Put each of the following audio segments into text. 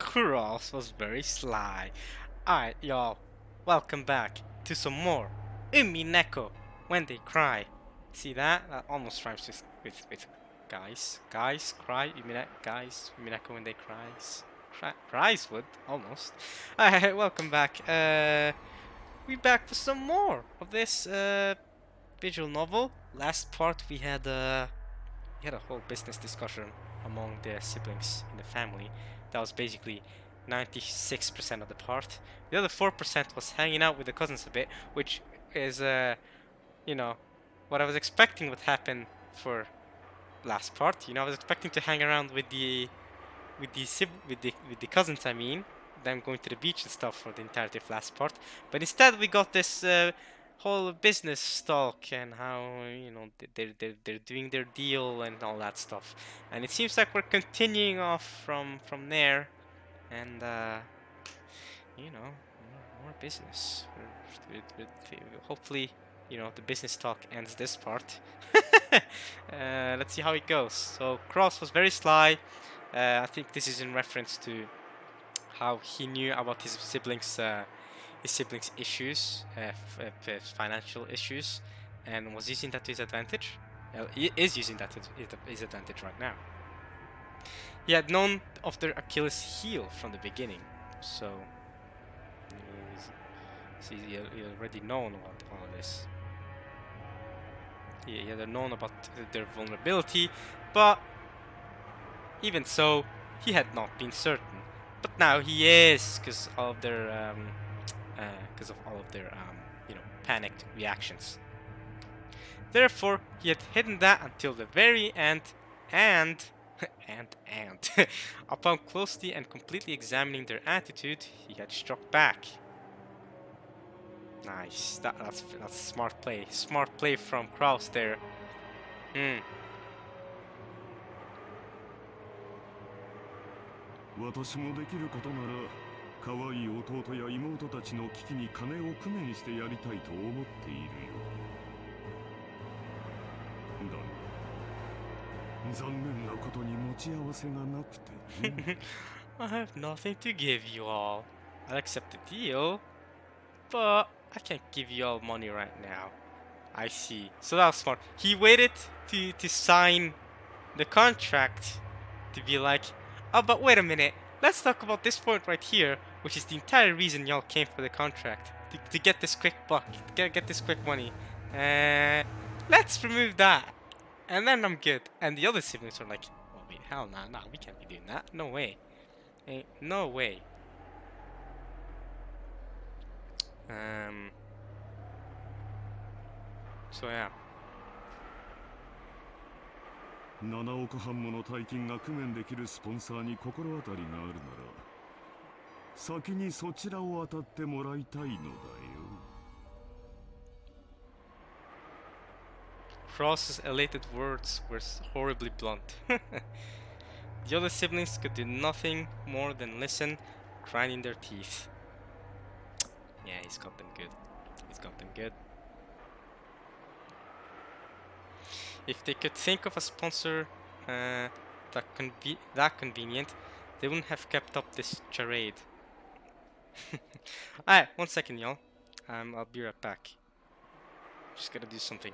Cross was very sly. Alright, y'all. Welcome back to some more Umineko when they cry. See that? That almost rhymes with guys. Guys cry. Guys. Umineko when they cries. Cries would almost. Alright, welcome back. We back for some more of this visual novel. Last part we had a whole business discussion among the siblings in the family. That was basically 96% of the part. The other 4% was hanging out with the cousins a bit, which is, you know, what I was expecting would happen for last part. I was expecting to hang around with the cousins. I mean, them going to the beach and stuff for the entirety of last part. But instead, we got this whole business talk and how they're doing their deal and all that stuff. And it seems like we're continuing off from there, and more business. Hopefully, the business talk ends this part. Let's see how it goes. So Cross was very sly. I think this is in reference to how he knew about his siblings' issues, financial issues, and was using that to his advantage. He is using that to his advantage right now. He had known of their Achilles heel from the beginning, so he already known about all of this. He had known about their vulnerability, but even so, he had not been certain. But now he is, because of all of their panicked reactions. Therefore, he had hidden that until the very end, and upon closely and completely examining their attitude, he had struck back. Nice. That's smart play. Smart play from Kraus there. 私もできることなら可愛い弟や妹たちの危機に金を工面してやりたいと思っているよ。だが残念なことに持ち合わせがなくて。I have nothing to give you all. I'll accept the deal, but I can't give you all money right now. I see. So that was smart. He waited to sign the contract to be like, oh, but wait a minute. Let's talk about this point right here, which is the entire reason y'all came for the contract. To get this quick buck, to get this quick money. Let's remove that. And then I'm good. And the other siblings are like, oh wait, hell nah, we can't be doing that. No way. No way. So yeah. 7億半もの大金が工面できるスポンサーに心当たりがあるなら先にそちらを当たってもらいたいのだよ。Cross's elated words were horribly blunt. The other siblings could do nothing more than listen, grinding their teeth. Yeah, he's got them good. He's got them good. If they could think of a sponsor that convenient, they wouldn't have kept up this charade. Alright, 1 second, y'all. I'll be right back. Just gotta do something.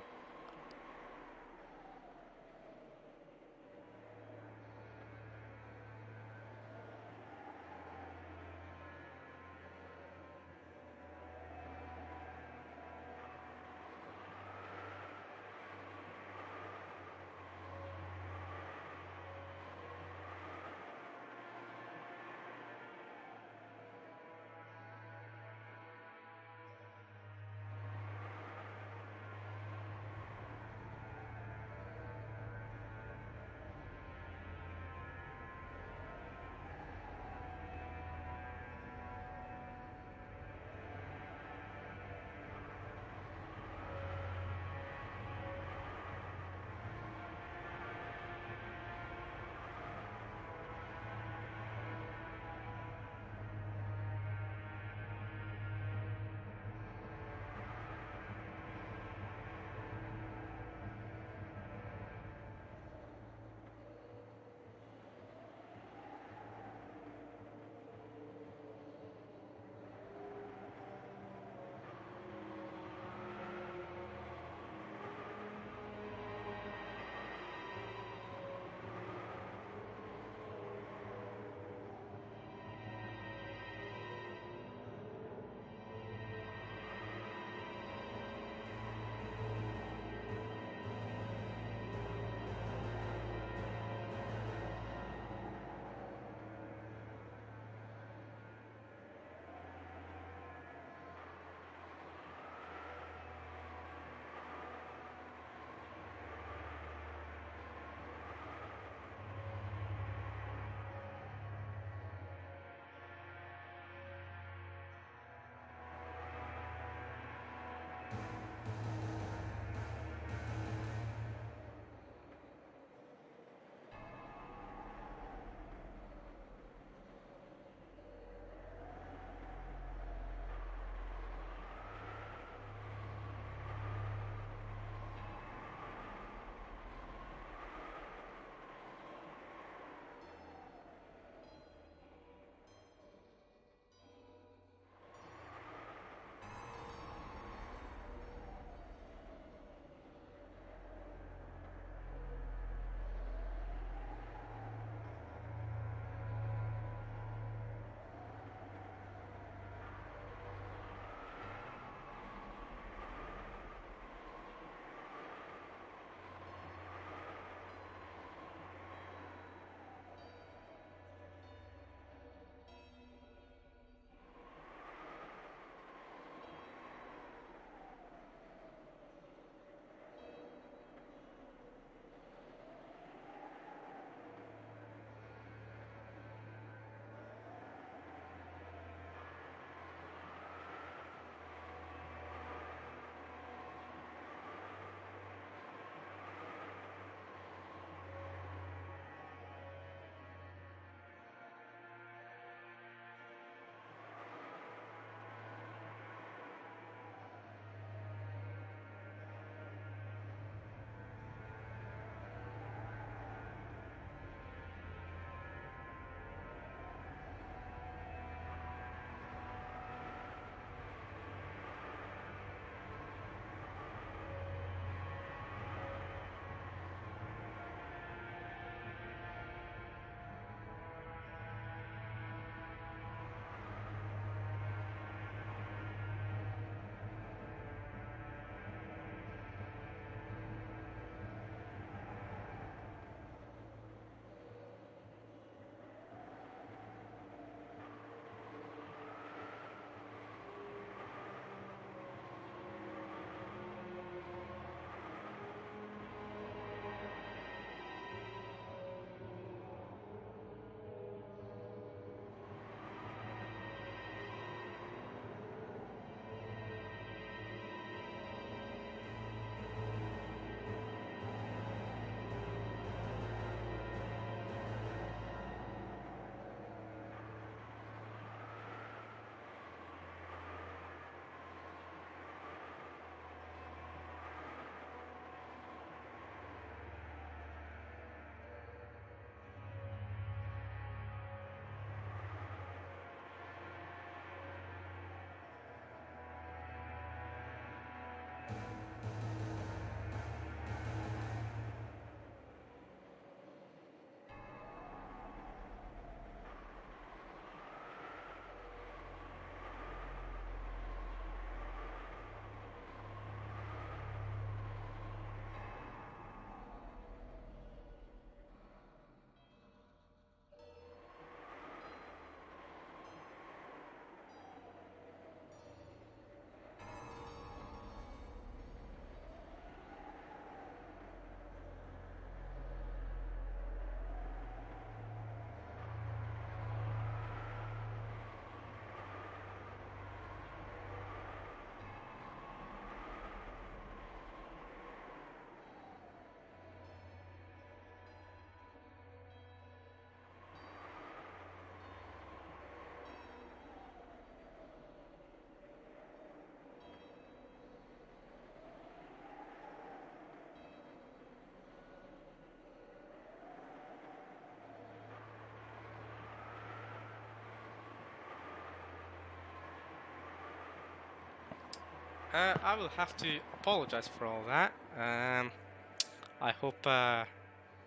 I will have to apologize for all that. I hope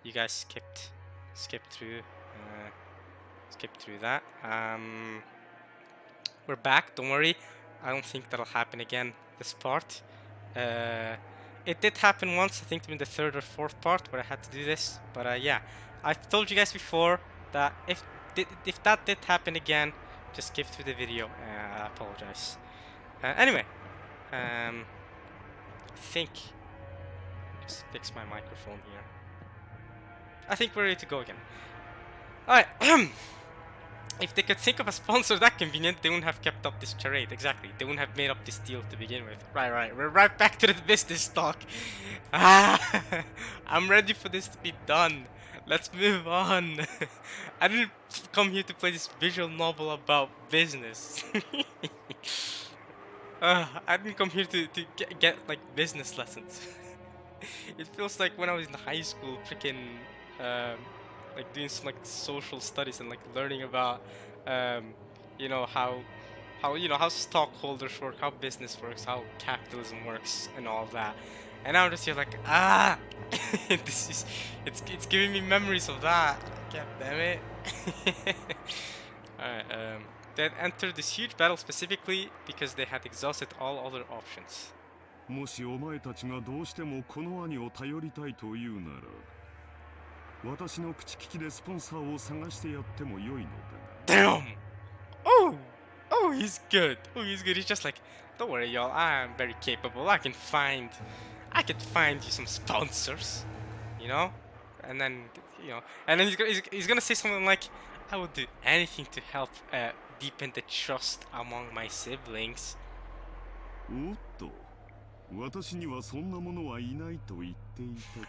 you guys skipped through that. We're back. Don't worry. I don't think that'll happen again. This part. It did happen once. I think in the third or fourth part where I had to do this. But yeah, I've told you guys before that if that did happen again, just skip through the video. I apologize. Anyway, I think just fix my microphone here. I think we're ready to go again. Alright. If they could think of a sponsor that convenient, they wouldn't have kept up this charade. Exactly. They wouldn't have made up this deal to begin with. Right. We're right back to the business talk. I'm ready for this to be done. Let's move on. I didn't come here to play this visual novel about business. I didn't come here to get like business lessons. It feels like when I was in high school, freaking like doing some like social studies and like learning about how stockholders work, how business works, how capitalism works, and all that. And now I'm just here like it's giving me memories of that. God damn it. Alright, they entered this huge battle specifically because they had exhausted all other options. もしお前たちがどうしてもこの兄を頼りたいというなら、私の口利きでスポンサーを探してやってもよいのだが。 Damn! Oh, he's good. He's just like, don't worry, y'all. I'm very capable. I can find you some sponsors, you know. And then he's gonna say something like, I would do anything to help deepen the trust among my siblings. おっと、私にはそんなものはいないと言っていたか。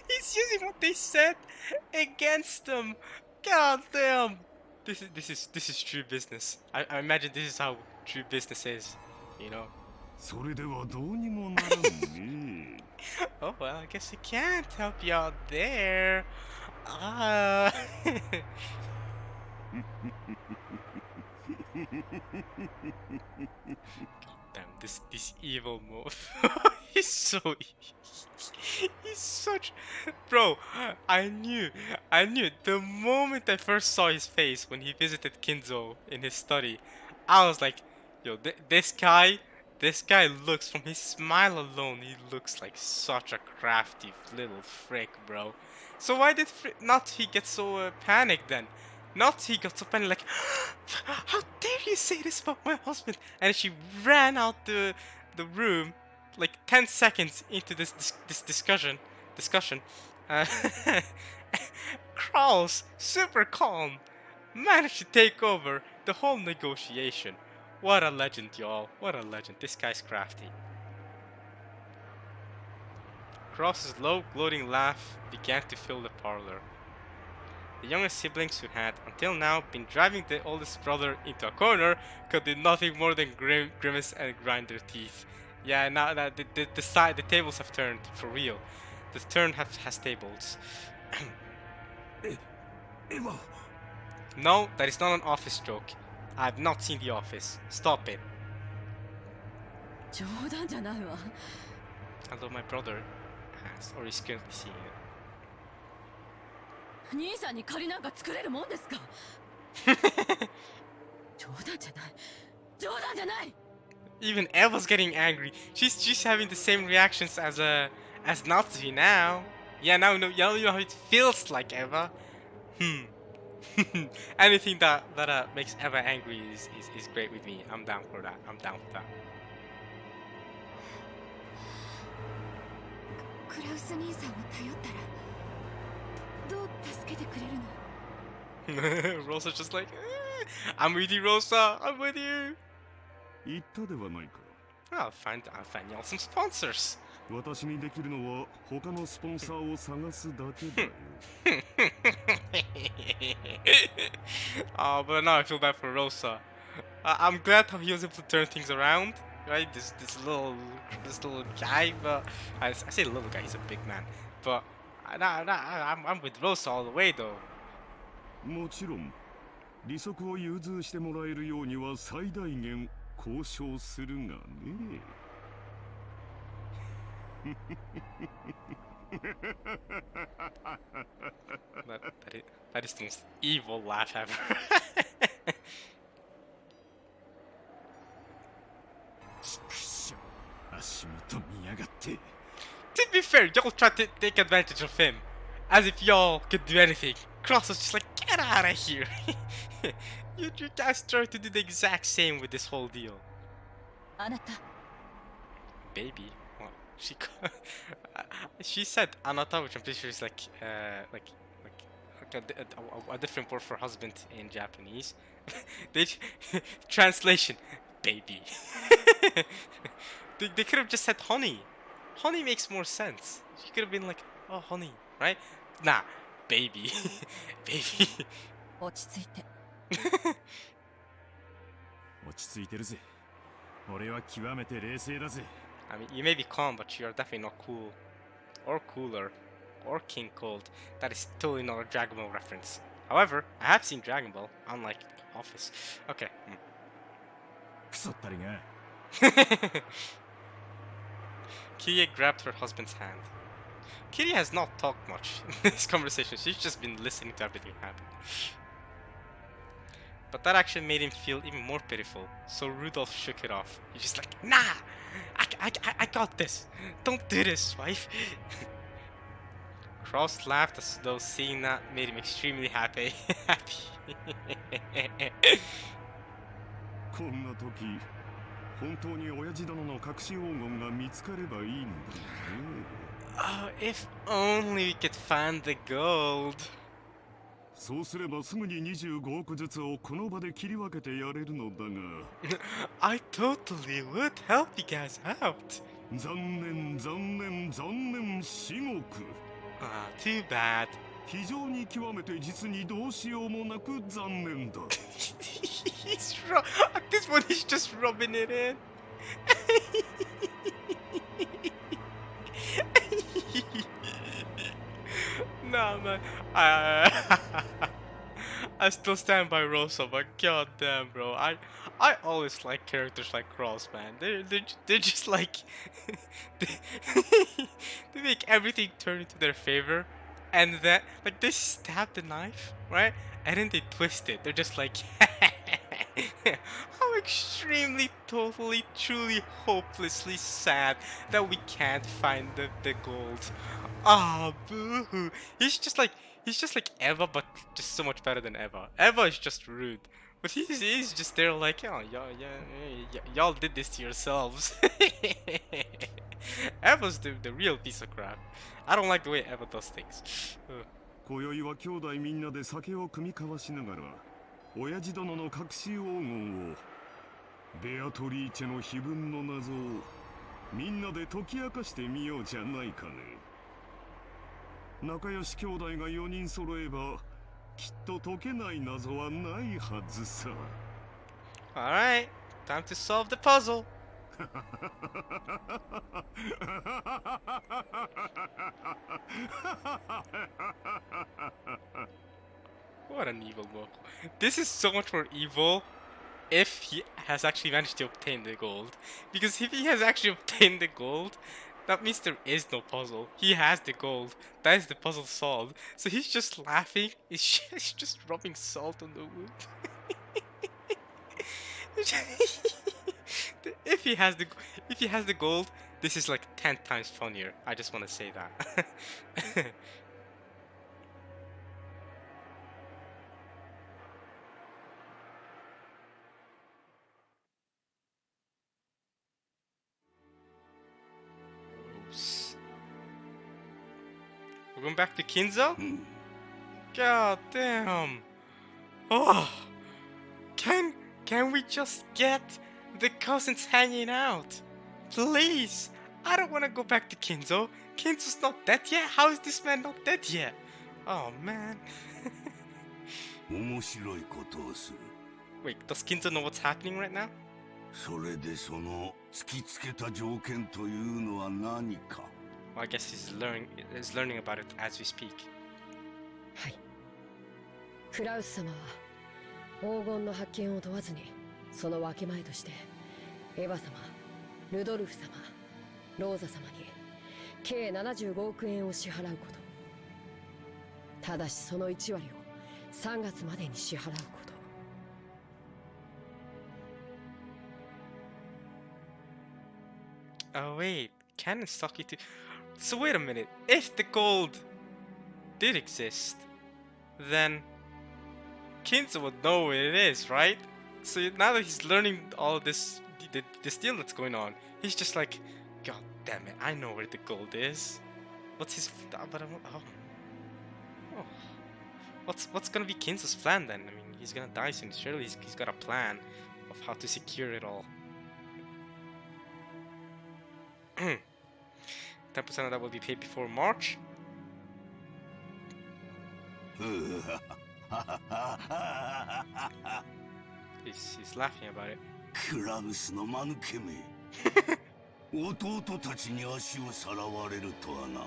He's using what they said against them. God damn. This is true business. I imagine this is how true business is, you know. それではどうにもならんね。Oh well, I guess I can't help you out there. Damn, this evil move. He's such bro. I knew the moment I first saw his face when he visited Kinzo in his study. I was like, yo, this guy looks, from his smile alone, he looks like such a crafty little frick, bro. So why did not he get so panicked then? Not he got so panicked like, how dare you say this about my husband? And she ran out the room like 10 seconds into this discussion. Kraus, super calm, managed to take over the whole negotiation. What a legend, y'all. What a legend. This guy's crafty. Kraus's low, gloating laugh began to fill the parlor. The youngest siblings, who had until now been driving the oldest brother into a corner, could do nothing more than grimace and grind their teeth. Yeah, now that the tables have turned for real. The turn has tables. Eva. No, that is not an office joke. I have not seen The Office. Stop it. 冗談じゃないわ。 Although my brother has, or is currently seeing it. 兄さんに借りなんか作れるもんですか。冗談じゃない。冗談じゃない。 Even Eva's getting angry. She's having the same reactions as Natsuhi now. Yeah, now you know how it feels like, Eva. Anything that makes Eva angry is great with me. I'm down for that. I'm down for that. クラウス兄さんを頼ったらどう助けてくれるの？ Rosa's just like, I'm with you, Rosa. I'm with you. 言ったではないか。 I'll find y'all some sponsors. 私にできるのは他のスポンサーを探すだけだよ。Oh, but now I feel bad for Rosa. I'm glad how he was able to turn things around, right? This little guy, but I say little guy, he's a big man. But I'm with Rosa all the way though. もちろん利息を融通してもらえるようには最大限交渉するがね。that is the most evil laugh ever. 足元見やがって。 To be fair, y'all tried to take advantage of him. As if y'all could do anything. Cross was just like, get out of here. you guys tried to do the exact same with this whole deal. あなた Baby? Well, she said anata, which I'm pretty sure is like a different word for husband in Japanese. Translation, baby. they could have just said honey. Honey makes more sense. She could have been like, oh, honey, right? Nah, baby. Baby. 落ち着いて。落ち着いてるぜ。俺は極めて冷静だぜ。I mean, you may be calm, but you're definitely not cool. Or cooler. Or King Cold. That is totally not a Dragon Ball reference. However, I have seen Dragon Ball, unlike Office. Okay. クソったりが。Kirie grabbed her husband's hand. Kirie has not talked much in this conversation. She's just been listening to everything happen. But that action made him feel even more pitiful, so Rudolph shook it off. He's just like, nah! I got this! Don't do this, wife! Cross laughed as though seeing that made him extremely happy. こんな時、本当に親父殿の隠し黄金が見つかればいいんだよね。Oh, if only we could find the gold. そうすればすぐに25億ずつをこの場で切り分けてやれるのだが。I totally would help you guys out. 残念、4億。Too bad. 非常に極めて実にどうしようもなく残念だ。At this point, he's just rubbing it in. Nah, man. I still stand by Rosa, but goddamn, bro, I always like characters like Cross, man. They're just like they make everything turn into their favor, and then like they stab the knife, right? And then they twist it. They're just like, how extremely, totally, truly, hopelessly sad that we can't find the gold. Ah, boo-hoo. He's just like Eva, but just so much better than Eva. Eva is just rude, but he's just there like, oh, y'all did this to yourselves. Eva's the real piece of crap. I don't like the way Eva does things. 今宵は兄弟みんなで酒を酌み交わしながら、親父殿の隠し黄金を、ベアトリーチェの碑文の謎をみんなで解き明かしてみようじゃないかね。仲良し兄弟が4人揃えば、きっと解けない謎はないはずさ。Alright, time to solve the puzzle. What an evil Moko. This is so much more evil if he has actually managed to obtain the gold. Because if he has actually obtained the gold, that means there is no puzzle. He has the gold. That is the puzzle solved. So he's just laughing. He's just rubbing salt on the wound. If he has the gold, this is like 10 times funnier. I just want to say that. We're going back to Kinzo? God damn. Oh. Can we just get the cousins hanging out? Please. I don't want to go back to Kinzo. Kinzo's not dead yet? How is this man not dead yet? Oh man. 面白いことをする。 Wait, does Kinzo know what's happening right now? それでその突きつけた条件というのは何か。 Well, I guess he's learning about it as we speak. はい。クラウス様は黄金の発見を問わずにその分け前としてエヴァ様、ルドルフ様、ローザ様に計75億円を支払うこと。ただしその1割を3月までに支払うこと。Oh wait, Cannon's talking to... So wait a minute, if the gold did exist, then Kinzo would know what it is, right? So now that he's learning all of this, this deal that's going on, he's just like, God damn it, I know where the gold is. What's his... But oh. What's gonna be Kinzo's plan then? I mean, he's gonna die soon. Surely he's got a plan of how to secure it all. 10% of that will be paid before March. He's laughing about it. クラウスの間抜けめ弟たちに足をさらわれるとはな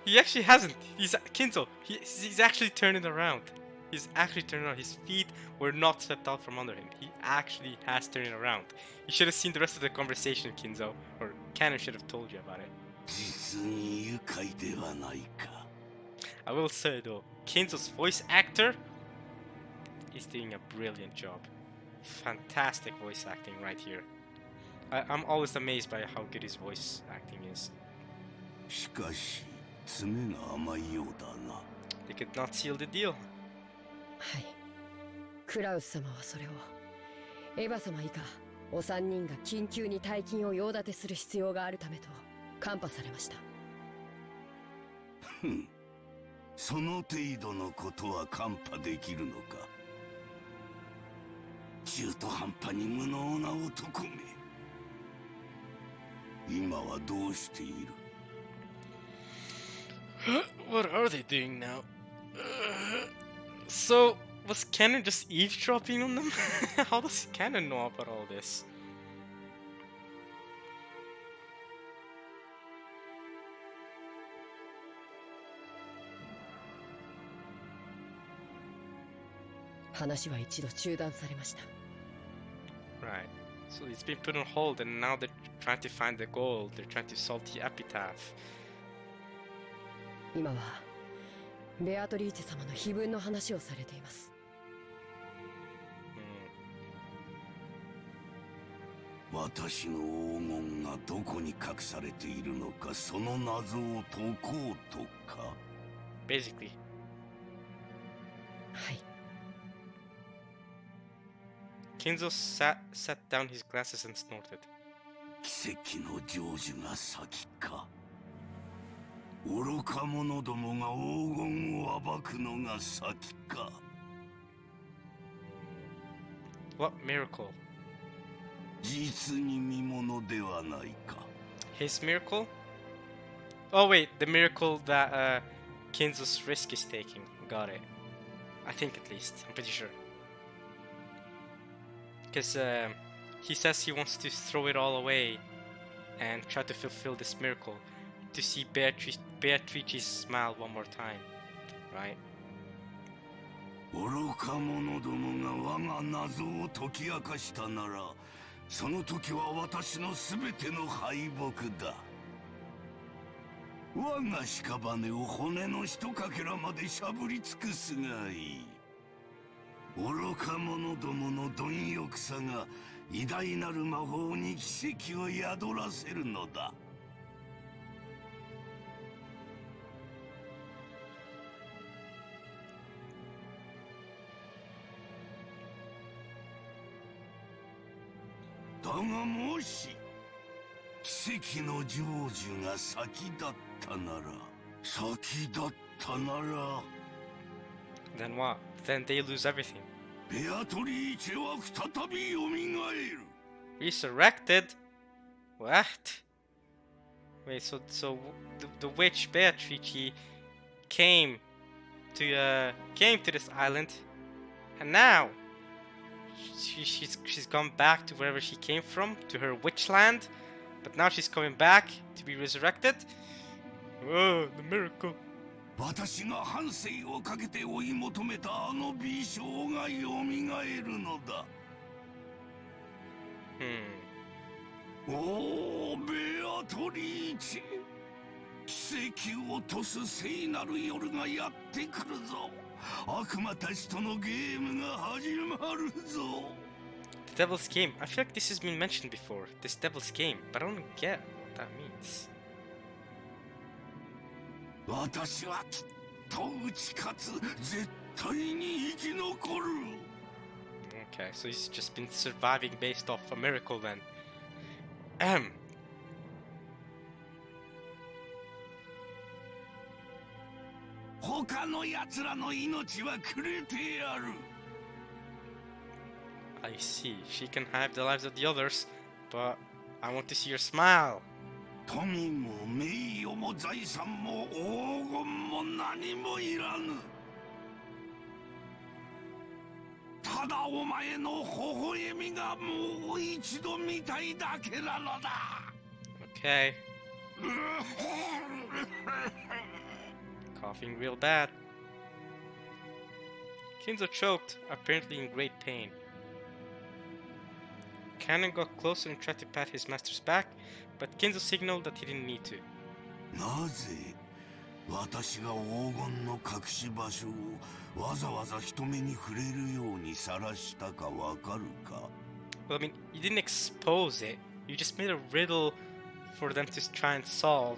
He actually hasn't. Kinzo. He's actually turning around. He's actually turning around. His feet were not swept out from under him. He actually has turned around. You should have seen the rest of the conversation, Kinzo. Or Cannon should have told you about it. 実に愉快ではないか I will say though, Kinzo's voice actor is doing a brilliant job. Fantastic voice acting right here. I'm always amazed by how good his voice acting is. しかし爪が甘いようだな They could not seal the deal. はい。クラウス様はそれを、エヴァ様以下お三人が緊急に大金を用立てする必要があるためとカンパされました。ふんその程度のことはカンパできるのか中途半端に無能な男め今はどうしている What are they doing now? So, was Cannon just eavesdropping on them? How does Cannon know about all this? Right. So it's been put on hold and now they're trying to find the gold. They're trying to solve the Epitaph. 今はベアトリーチェ様の碑文の話をされています。私の黄金がどこに隠されているのかその謎を解こうとか Basically. はい。Kinzo set down his glasses and snorted. 奇跡の成就が先か愚か者どもが黄金を暴くのが先か What miracle? 実に見物ではないか His miracle? Oh wait, the miracle that Kinzo's risk is taking. Got it. I think at least. I'm pretty sure. Because he says he wants to throw it all away and try to fulfill this miracle to see Beatrice's smile one more time, right? 愚か者どもが我が謎を解き明かしたならその時は私のすべての敗北だ我が屍を骨のひとかけらまでしゃぶり尽くすがいい愚か者どもの貪欲さが偉大なる魔法に奇跡を宿らせるのだだがもし奇跡の成就が先だったなら先だったなら Then what? Then they lose everything. ベアトリーチェは再び蘇る Resurrected? What? Wait, so the witch Beatrice came to this island, and now she's gone back to wherever she came from, to her witch land, but now she's coming back to be resurrected. Whoa, the miracle. 私が半生をかけて追い求めたあの美少が蘇るのだおお、ベアトリーチェ。奇跡を落とす聖なる夜がやってくるぞ。悪魔たちとのゲームが始まるぞ。The Devil's Game. I feel like this has been mentioned before. This Devil's Game, but I don't get what that means. 私はきっと打ち勝つ。絶対に生き残る。Okay, so he's just been surviving based off a miracle then. 他の奴らの命はくれてやる。I see. She can have the lives of the others, but I want to see your smile. 富も名誉も財産も黄金も何もいらぬ。ただお前の微笑みがもう一度見たいだけなのだ。Okay. Coughing real bad. Kinzo choked, apparently in great pain. Cannon got closer and tried to pat his master's back, but Kinzo signaled that he didn't need to. なぜ私が黄金の隠し場所をわざわざ人目に触れるように晒したかわかるか？ Well, I mean, you didn't expose it. You just made a riddle for them to try and solve,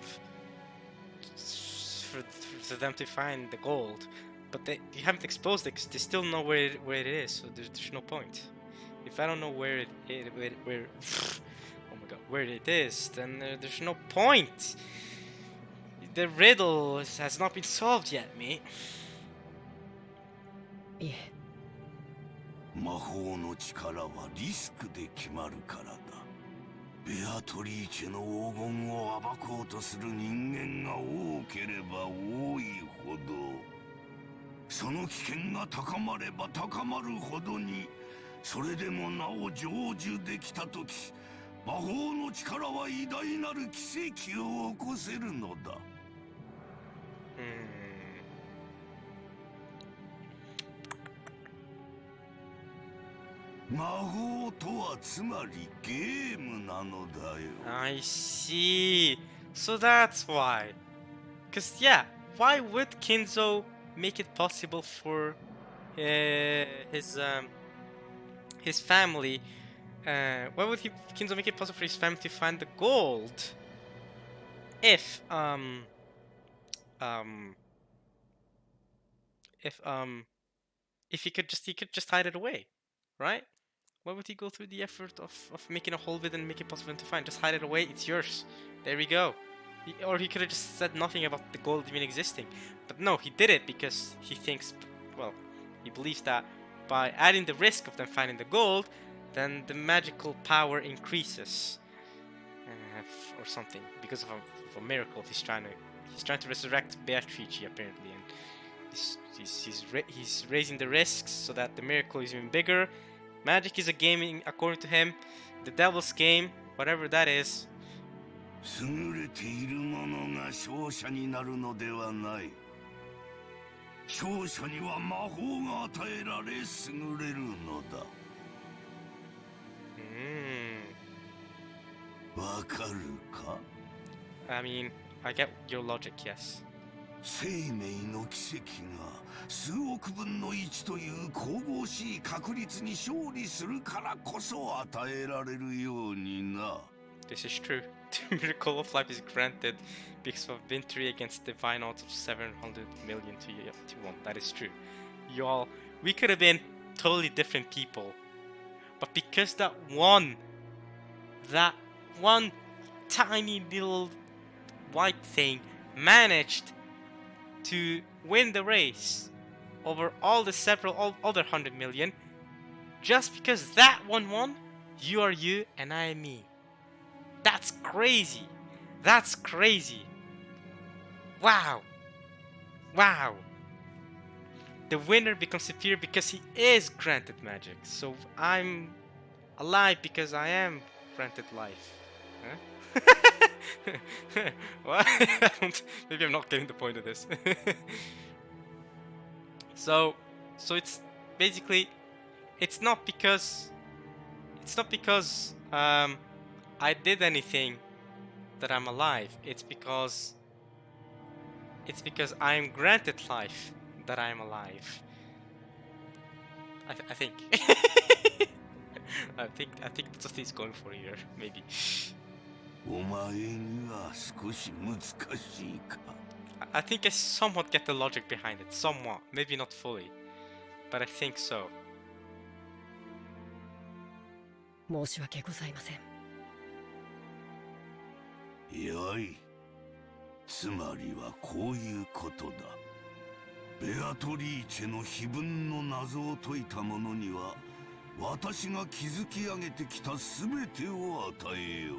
for them to find the gold. But you haven't exposed it because they still know where it is, so there's no point. If I don't know where oh my god, where it is, then there's no point. The riddle has not been solved yet, mate. いえ、魔法の力はリスクで決まるからだ。ベアトリーチェの黄金を暴こうとする人間が多ければ多いほど、その危険が高まれば高まるほどに、それでもなお成就できたとき、魔法の力は偉大なる奇跡を起こせるのだ。魔法とはつまりゲームなのだよ。I see. So that's why. Cause yeah, why would Kinzo make it possible for his family? Why would Kinzo make it possible for his family to find the gold? If he could just hide it away, right? Why would he go through the effort of making a hole with it and make it possible to find? Just hide it away, it's yours. There we go. Or he could have just said nothing about the gold even existing. But no, he did it because he thinks, well, he believes that by adding the risk of them finding the gold, then the magical power increases. Or something. Because of a miracle, he's trying to resurrect Beatrice apparently, and he's raising the risks so that the miracle is even bigger. Magic is a game, according to him. The Devil's Game, whatever that is. 優れている者が勝者になるのではない。勝者には魔法が与えられ優れるのだ。わかるか？ I mean, I get your logic, yes. 生命の奇跡が数億分の1という神々しい確率に勝利するからこそ与えられるようにな。This is true. The miracle of life is granted because of victory against divine odds of 700 million to 1. That is true. Y'all, we could have been totally different people. But because that one tiny little white thing managed to win the race over all other 100 million, just because that one won, you are you and I am me. That's crazy. That's crazy. Wow. Wow. The winner becomes superior because he is granted magic. So I'm alive because I am granted life. Huh? What? Maybe I'm not getting the point of this. So it's basically it's not because I did anything that I'm alive, it's because I'm granted life that I'm alive. I think. I think that's what he's going for here, maybe. お前には少し難しいか。I think I somewhat get the logic behind it, somewhat, maybe not fully, but I think so. 申し訳ございません。よい。つまりはこういうことだ。ベアトリーチェの碑文の謎を解いた者には、私が築き上げてきた全てを与えよう。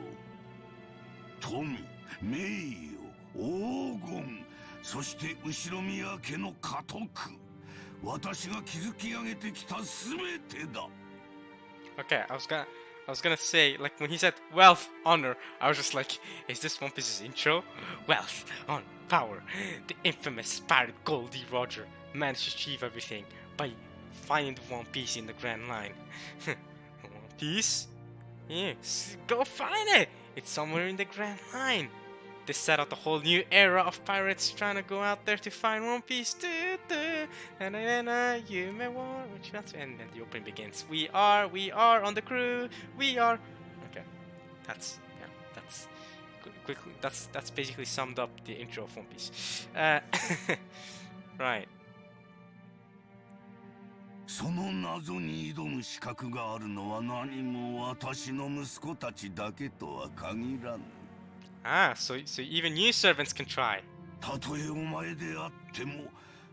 富、名誉、黄金、そして後ろ宮家の家督。私が築き上げてきた全てだ。Okay, I was gonna say, like, when he said wealth, honor, I was just like, is this One Piece's intro? Wealth, honor, power. The infamous pirate Goldie Roger managed to achieve everything by finding the One Piece in the Grand Line. One Piece? Yes, go find it! It's somewhere in the Grand Line. They set out a whole new era of pirates trying to go out there to find One Piece. And then the opening begins. We are on the crew. We are. Okay, that's quickly. That's basically summed up the intro of One Piece. Right. その謎に挑む資格があるのは何も私の息子たちだけとは限らぬ。Ah, so even you servants can try. たとえお前であっても、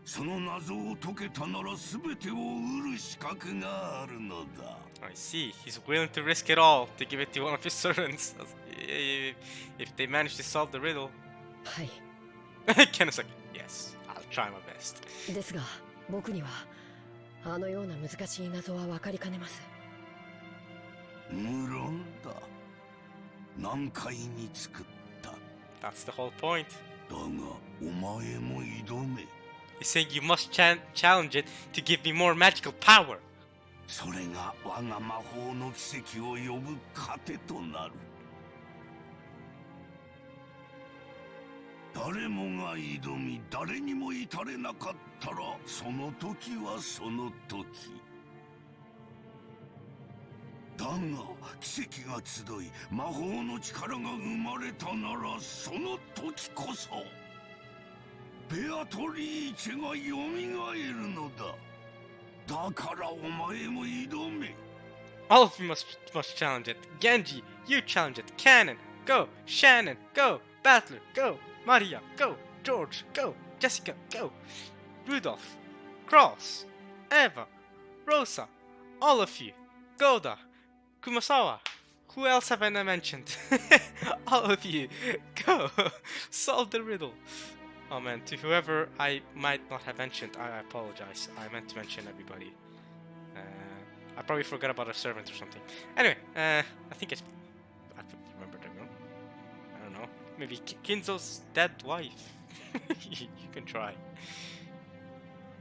その謎を解けたなら全てを売る資格があるのだ。I see. He's willing to risk it all to give it to one of his servants. If they manage to solve the riddle. はい。Ken is like, yes, I'll try my best. ですが、僕にはあのような難しい謎は分かりかねます。無論だ。難解に作った。That's the whole point. だが、お前も挑め。He's saying you must challenge it to give me more magical power. それが我が魔法の奇跡を呼ぶ糧となる。誰もが挑み、誰にも至れなかったら、その時はその時。だが、奇跡が集い、魔法の力が生まれたなら、その時こそ、ベアトリーチェがよみがえるのだ。だからお前も挑め。All of you must challenge it. Genji, you challenge it. Cannon, go. Shannon, go. Battler, go. Maria, go. George, go. Jessica, go. Rudolph, Cross, Eva, Rosa, all of you. Goda, Kumasawa. Who else have I not mentioned? All of you, go. Solve the riddle. Oh man, to whoever I might not have mentioned, I apologize. I meant to mention everybody. I probably forgot about a servant or something. Anyway, I think I remembered everyone. I don't know. Maybe Kinzo's dead wife. You can try.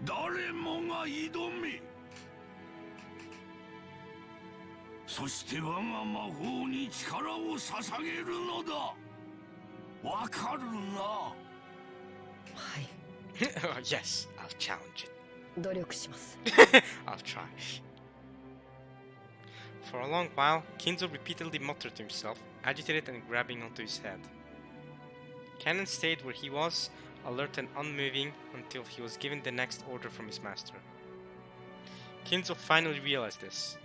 誰もが挑め。そして我が魔法に力を捧げるのだ。わかるな。はい。Yes, I'll challenge it. 努力します。I'll try. For a long while, Kinzo repeatedly muttered to himself, agitated and grabbing onto his head. Cannon stayed where he was, alert and unmoving, until he was given the next order from his master. Kinzo finally realized this.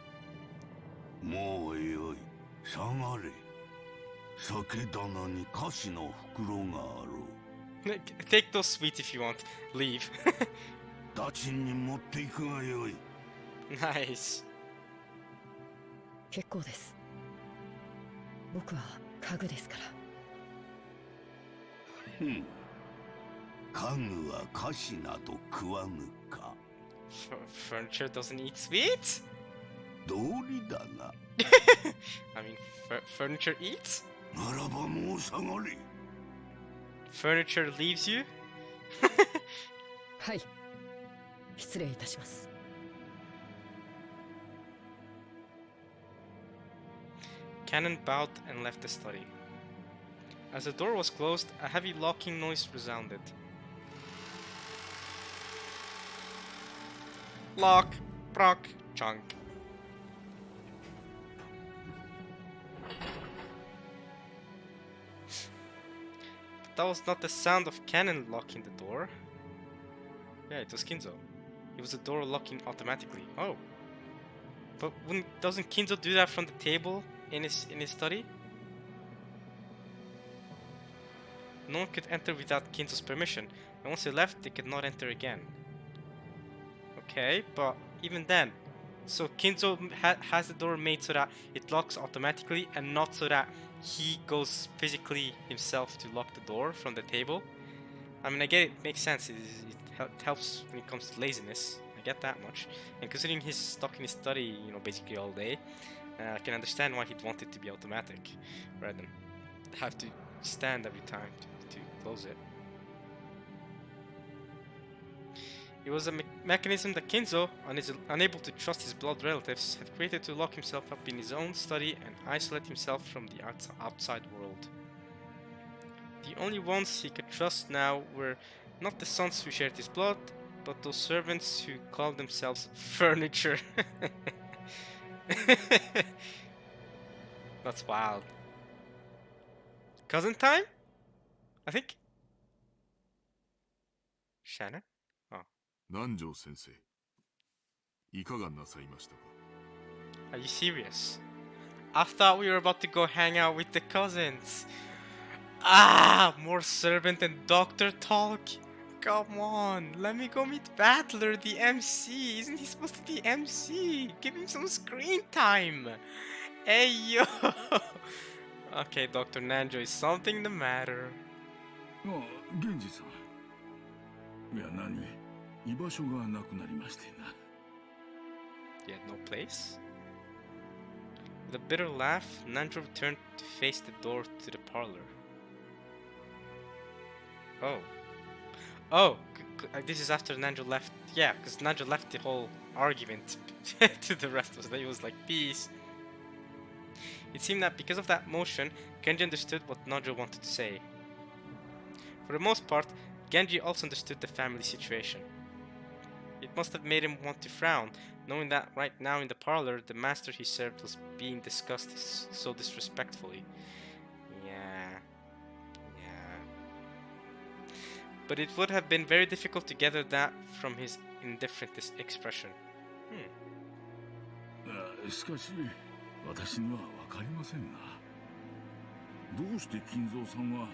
もうよい、下がれ。酒棚に菓子の袋があろう。Take those sweets if you want. Leave. ダチンに持っていくがよい。Nice. 結構です。僕は家具ですから。ふん。家具は菓子など食わぬか。Furniture doesn't eat sweets? 道理だが。I mean, furniture eats? ならばもう下がれ。Furniture leaves you? はい。失礼いたします。Canon bowed and left the study. As the door was closed, a heavy locking noise resounded. Lock, proc, chunk. But that was not the sound of Canon locking the door. Yeah, it was Kinzo. It was the door locking automatically. Oh. But doesn't Kinzo do that from the table in his study? No one could enter without Kinzo's permission, and once they left, they could not enter again. Okay, but even then, so Kinzo has the door made so that it locks automatically and not so that he goes physically himself to lock the door from the table. I mean, I get it, makes sense. It helps when it comes to laziness. I get that much. And considering he's stuck in his study, you know, basically all day, I can understand why he'd want it to be automatic rather than have to stand every time to close it. It was a mechanism that Kinzo, unable to trust his blood relatives, had created to lock himself up in his own study and isolate himself from the outside world. The only ones he could trust now were not the sons who shared his blood, but those servants who called themselves furniture. That's wild. Cousin time? I think. Shannon? Oh. 南條先生、いかがなさいましたか? Are you serious? I thought we were about to go hang out with the cousins. Ah, more servant and doctor talk. Come on, let me go meet Battler, the MC. Isn't he supposed to be MC? Give him some screen time. Hey yo. Okay, Dr. Nanjo, is something the matter? ああ、源氏さん。いや、何？居場所がなくなりましてな。You had no place? With a bitter laugh, Nanjo turned to face the door to the parlor. Oh. Oh, this is after Nanjo left. Yeah, because Nanjo left the whole argument to the rest of us. He was like, peace. It seemed that because of that motion, Genji understood what Nanjo wanted to say. For the most part, Genji also understood the family situation. It must have made him want to frown, knowing that right now in the parlor, the master he served was being discussed so disrespectfully. Yeah. But it would have been very difficult to gather that from his indifferent expression. しかし、私には分かりませんな。どうして金蔵さんは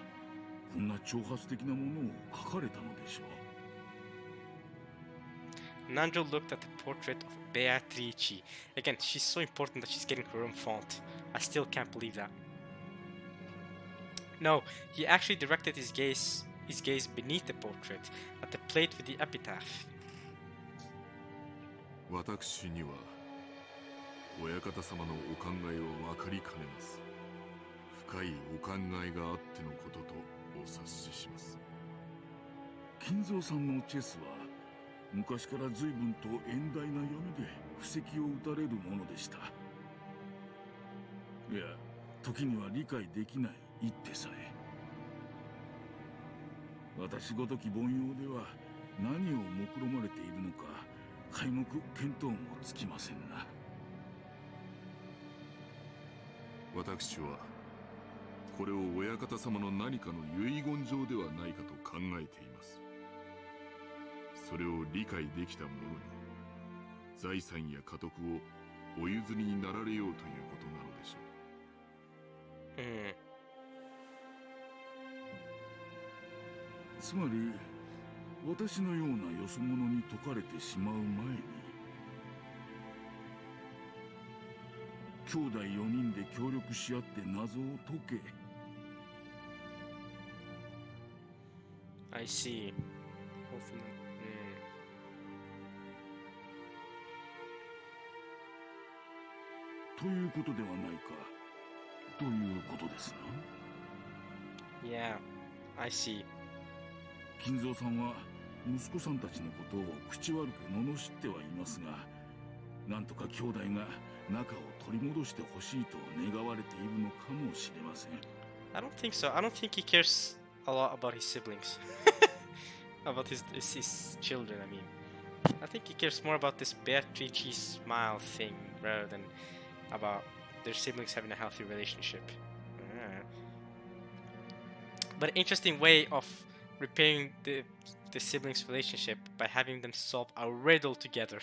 こんな挑発的なものを書かれたのでしょう。Nanjo looked at the portrait of Beatrice. Again, she's so important that she's getting her own font. I still can't believe that. No, he actually directed his gaze beneath the portrait, at the plate with the epitaph. 私には親方様のお考えを分かりかねます。深いお考えがあってのこととお察しします。金蔵さんのチェスは昔から随分と遠大な読みで布石を打たれるものでした。いや、時には理解できない一手さえ。私ごとき凡庸では何を目論まれているのか皆目見当もつきませんな。私はこれを親方様の何かの遺言状ではないかと考えています。それを理解できた者に財産や家督をお譲りになられようということなのでしょう。つまり私のようなよそ者に解かれてしまう前に兄弟4人で協力し合って謎を解け。I see. ということではないかということですな。Yeah, I see. 金蔵さんは息子さんたちのことを口悪く罵ってはいますが、なんとか兄弟が仲を取り戻してほしいと願われているのかもしれません。 I don't think so. I don't think he cares a lot about his siblings. About his children, I mean. I think he cares more about this Beatrice smile thing rather than about their siblings having a healthy relationship. But an interesting way of repairing the siblings' relationship by having them solve a riddle together.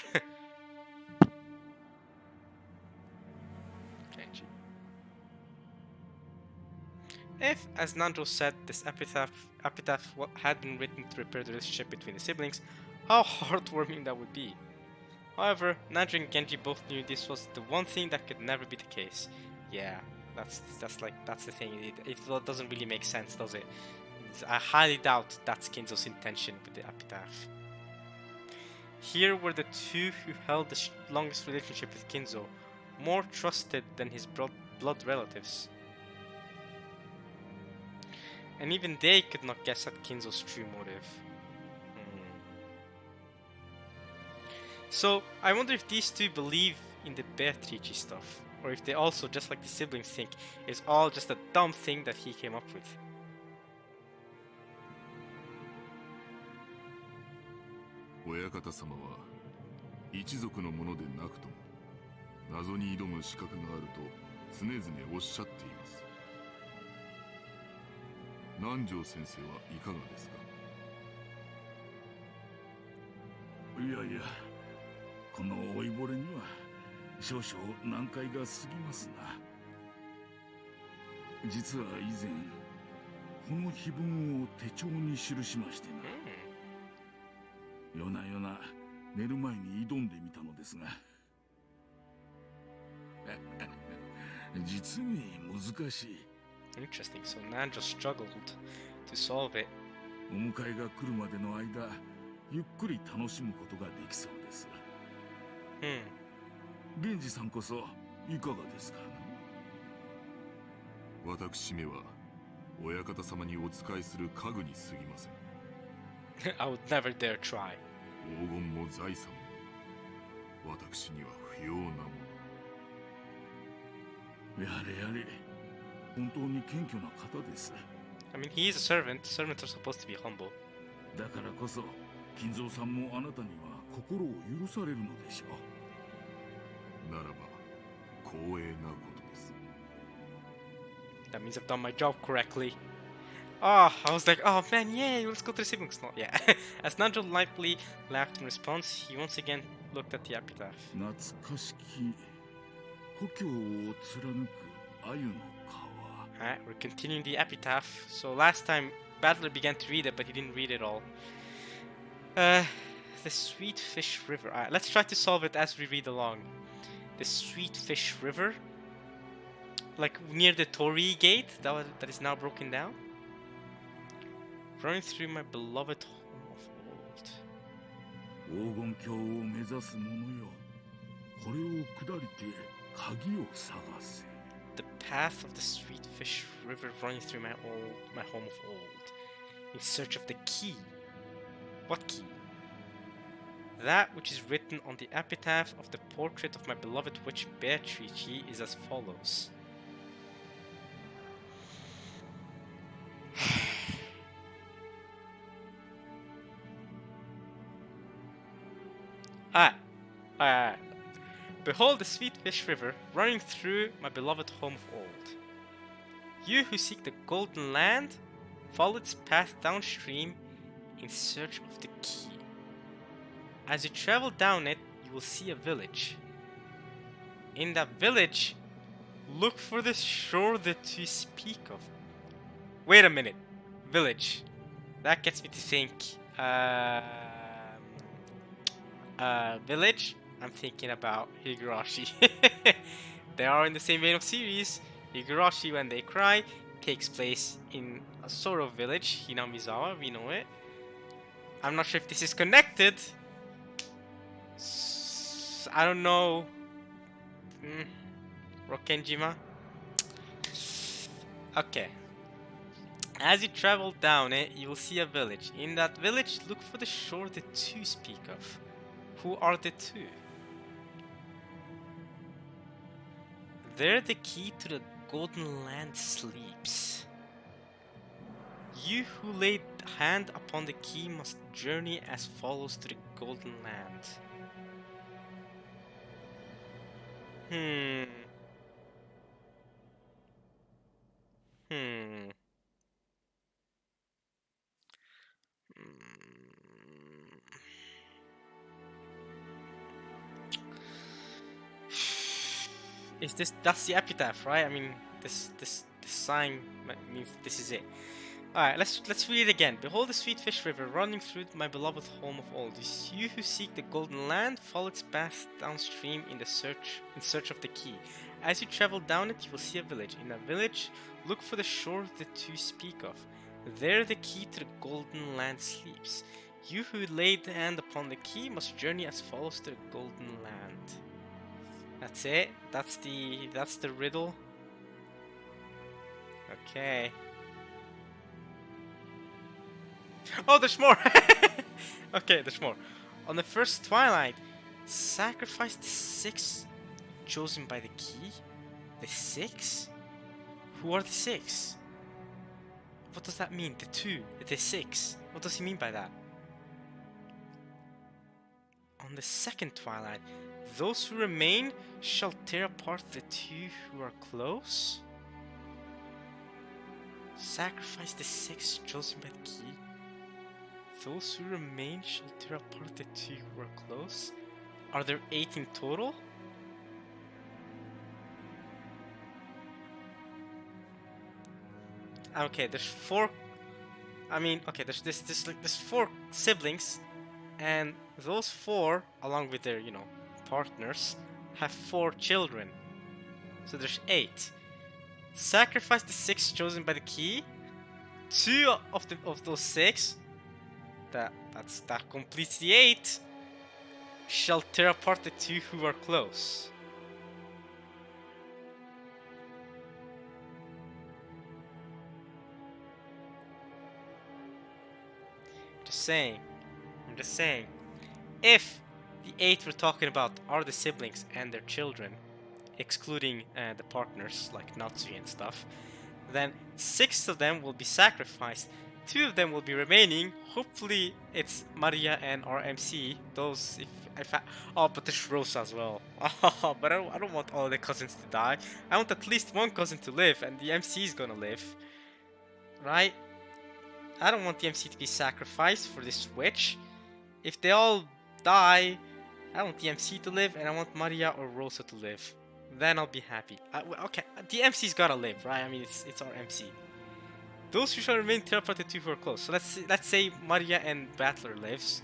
If, as Nandro said, this epitaph had been written to repair the relationship between the siblings, how heartwarming that would be. However, Nandro and Genji both knew this was the one thing that could never be the case. Yeah, that's the thing. It doesn't really make sense, does it? I highly doubt that's Kinzo's intention with the epitaph. Here were the two who held the longest relationship with Kinzo, more trusted than his blood relatives. And even they could not guess at Kinzo's true motive. So, I wonder if these two believe in the Beatrice stuff, or if they also, just like the siblings, think it's all just a dumb thing that he came up with. 親方様は一族のものでなくとも謎に挑む資格があると常々おっしゃっています。南條先生はいかがですか。いやいや、この老いぼれには少々難解が過ぎますな。実は以前この碑文を手帳に記しましてな、夜な夜な寝る前に挑んでみたのですが実に難しい。 Interesting, so Nandro struggled to solve it. お迎えが来るまでの間、ゆっくり楽しむことができそうです。源氏さんこそいかがですか。私めは親方様にお仕えする家具に過ぎません。I would never dare try. 黄金も財産も私には不要なもの。やれやれ、本当に謙虚な方です。 I mean, he is a servant. Servants are supposed to be humble. だからこそ、金蔵さんもあなたには心を許されるのでしょう。ならば光栄なことです。 That means I've done my job correctly. Oh, I was like, oh man, yay, let's go to the siblings. No, yeah. As Nandro lightly laughed in response, he once again looked at the epitaph. 懐かしき故郷を貫く鮎の川。 Alright, we're continuing the epitaph. So last time, Battler began to read it, but he didn't read it all. The Sweet Fish River. Alright, let's try to solve it as we read along. The Sweet Fish River, like near the Torii Gate that is now broken down, running through my beloved home of old. 黄金鏡を目指す者よ、これを下りて鍵を探せ。 The path of the Sweet Fish River running through my home of old, in search of the key. What key? That which is written on the epitaph of the portrait of my beloved witch Beatrice is as follows. Behold the Sweet Fish River running through my beloved home of old. You who seek the golden land, follow its path downstream in search of the key. As you travel down it, you will see a village. In that village, look for the shore that you speak of. Wait a minute. Village. That gets me to think, village? I'm thinking about Higurashi. They are in the same vein of series. Higurashi, when they cry, takes place in a sort of village, Hinamizawa, we know it. I'm not sure if this is connected. I don't know. Rokkenjima? Okay. As you travel down it, you will see a village. In that village, look for the shore the two speak of. Who are the two? There the key to the Golden Land sleeps. You who laid hand upon the key must journey as follows to the Golden Land. Hmm. Is this, that's the epitaph, right? I mean, this sign means this is it. Alright, let's read it again. Behold the sweet fish river running through my beloved home of oldies. You who seek the golden land, follow its path downstream in search of the key. As you travel down it, you will see a village. In a village, look for the shore the two speak of. There the key to the golden land sleeps. You who laid the hand upon the key must journey as follows to the golden land. That's it. That's the riddle. Okay. Oh, there's more! Okay, there's more. On the first twilight, sacrifice the 6 chosen by the key. The 6? Who are the 6? What does that mean? The 2, the 6. What does he mean by that? On the second twilight, those who remain shall tear apart the 2 who are close. Sacrifice the 6 chosen by the key. Those who remain shall tear apart the 2 who are close. Are there 8 in total? Okay, there's 4. I mean, okay, there's 4 siblings, and those 4, along with their, partners, have 4 children. So there's 8. Sacrifice the 6 chosen by the key. 2 of those 6. That completes the 8. Shall tear apart the 2 who are close. I'm just saying. If the 8 we're talking about are the siblings and their children, excluding the partners like Natsui and stuff, then 6 of them will be sacrificed. 2 of them will be remaining. Hopefully it's Maria and RMC. Those, oh, but there's Rosa as well. Oh, but I don't want all the cousins to die. I want at least one cousin to live, and the MC is gonna live, right? I don't want the MC to be sacrificed for this witch. If they all die, I want the MC to live, and I want Maria or Rosa to live. Then I'll be happy. Okay, the MC's gotta live, right? I mean, it's our MC. Those who shall remain tear apart the 2 who are close. So let's say Maria and Battler lives.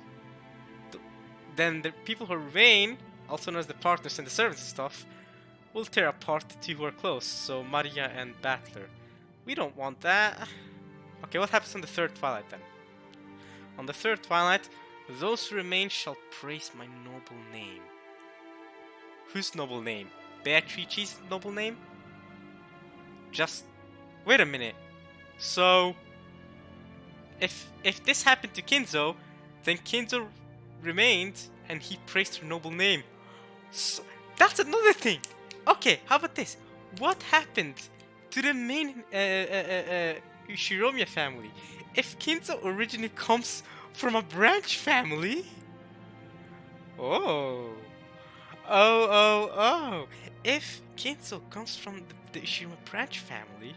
Then the people who remain, also known as the partners and the servants and stuff, will tear apart the 2 who are close. So Maria and Battler. We don't want that. Okay, what happens on the third twilight then? On the third twilight, those who remain shall praise my noble name. Whose noble name? Beatrice's noble name? Just wait a minute. So if this happened to Kinzo, then Kinzo remained and he praised her noble name. So that's another thing. Okay, how about this? What happened to the main Shiromiya family? If Kinzo originally comes from a branch family? Oh. If Kinzo comes from the Ishiroma branch family,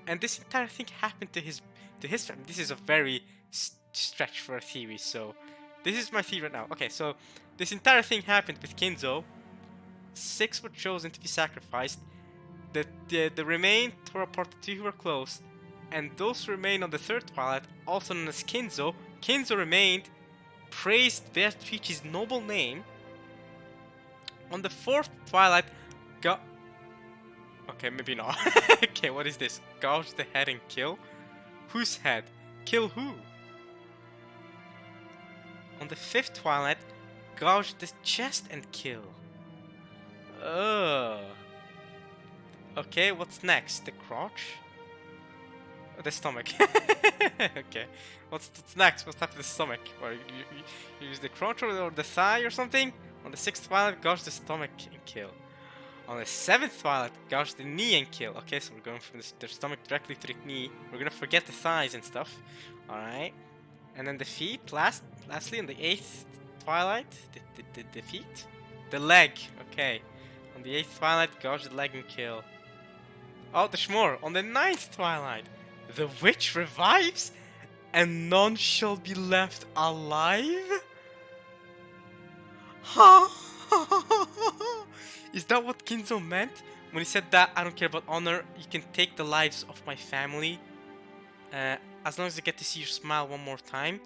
and this entire thing happened to his family, this is a very stretch for a theory, so this is my theory right now. Okay, so this entire thing happened with Kinzo. 6 were chosen to be sacrificed. The remain tore apart the 2 who were close, and those who remained on the third twilight, also known as Kinzo. Kinzo remained, praised Beatrice's noble name. On the fourth twilight, okay, maybe not. Okay, what is this? Gouge the head and kill? Whose head? Kill who? On the fifth twilight, gouge the chest and kill. Okay, what's next? The crotch? The stomach. Okay. What's next? What's after the stomach? Or you use the crotch or the thigh or something? On the sixth twilight, gouge the stomach and kill. On the 7th twilight, gouge the knee and kill. Okay, so we're going from the stomach directly to the knee. We're gonna forget the thighs and stuff. Alright. And then the feet, lastly on the 8th twilight, the feet? The leg, okay. On the 8th twilight, gouge the leg and kill. Oh, there's more. On the 9th twilight, the witch revives and none shall be left alive? Huh? Is that what Kinzo meant? When he said that, I don't care about honor, you can take the lives of my family. As long as I get to see your smile one more time.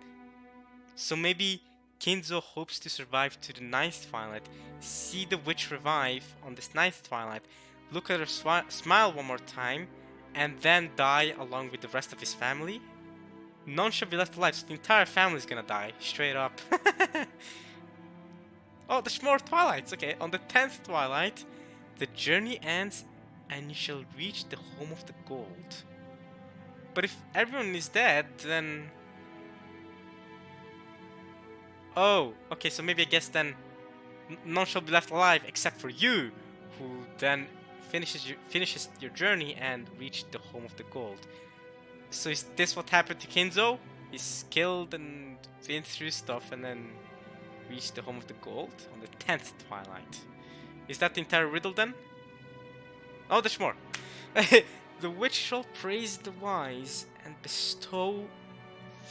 So maybe Kinzo hopes to survive to the 9th twilight, see the witch revive on this 9th twilight, look at her smile one more time, and then die along with the rest of his family. None shall be left alive, so the entire family is gonna die, straight up. Oh, there's more twilights. Okay, on the 10th twilight, the journey ends and you shall reach the home of the gold. But if everyone is dead, then... Oh, okay, so maybe I guess then none shall be left alive except for you, who then finishes your journey and reach the home of the gold. So is this what happened to Kinzo? He's killed and been through stuff and then reached the home of the gold on the 10th twilight. Is that the entire riddle then? Oh, there's more. The witch shall praise the wise and bestow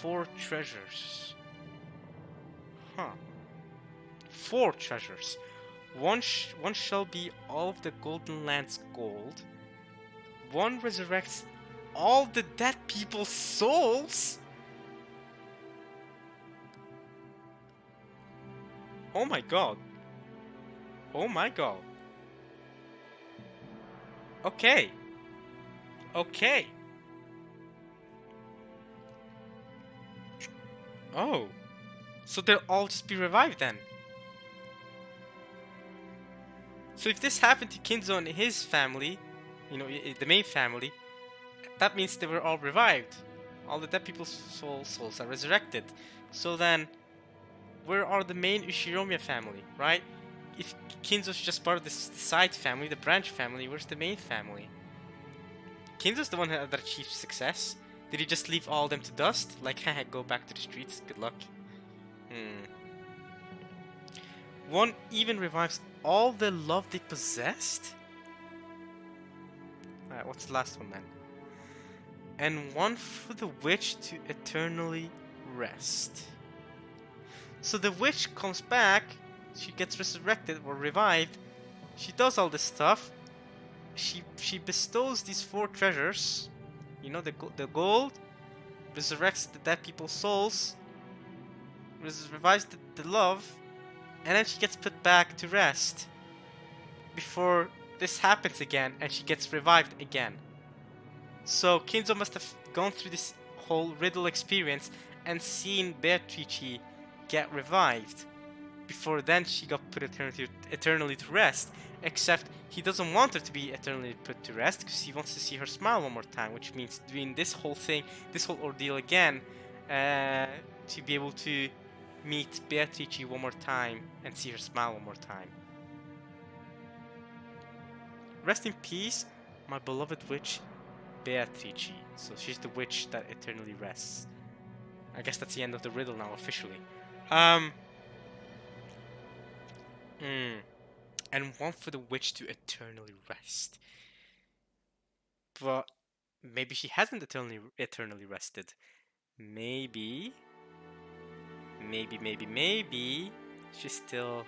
4 treasures. Huh. 4 treasures. One shall be all of the golden land's gold. One resurrects all the dead people's souls. Oh my god. Oh my god. Okay. Okay. Oh. So they'll all just be revived then. So if this happened to Kinzo and his family, you know, the main family, that means they were all revived. All the dead people's souls are resurrected. So then, where are the main Ushiromiya family, right? If Kinzo's just part of the side family, the branch family, where's the main family? Kinzo's the one that achieved success. Did he just leave all of them to dust? Like, haha, go back to the streets, good luck. One even revives all the love they possessed? Alright, what's the last one then? And one for the witch to eternally rest. So the witch comes back, she gets resurrected or revived, she does all this stuff, she bestows these 4 treasures, you know, the gold, resurrects the dead people's souls, revives the love, and then she gets put back to rest before this happens again and she gets revived again. So Kinzo must have gone through this whole riddle experience and seen Beatrice get revived before then she got put eternally to rest, except he doesn't want her to be eternally put to rest because he wants to see her smile one more time, which means doing this whole thing, this whole ordeal again, to be able to meet Beatrice one more time and see her smile one more time. Rest in peace, my beloved witch Beatrice. So she's the witch that eternally rests. I guess that's the end of the riddle now officially. And one for the witch to eternally rest. But maybe she hasn't eternally rested. Maybe she's still...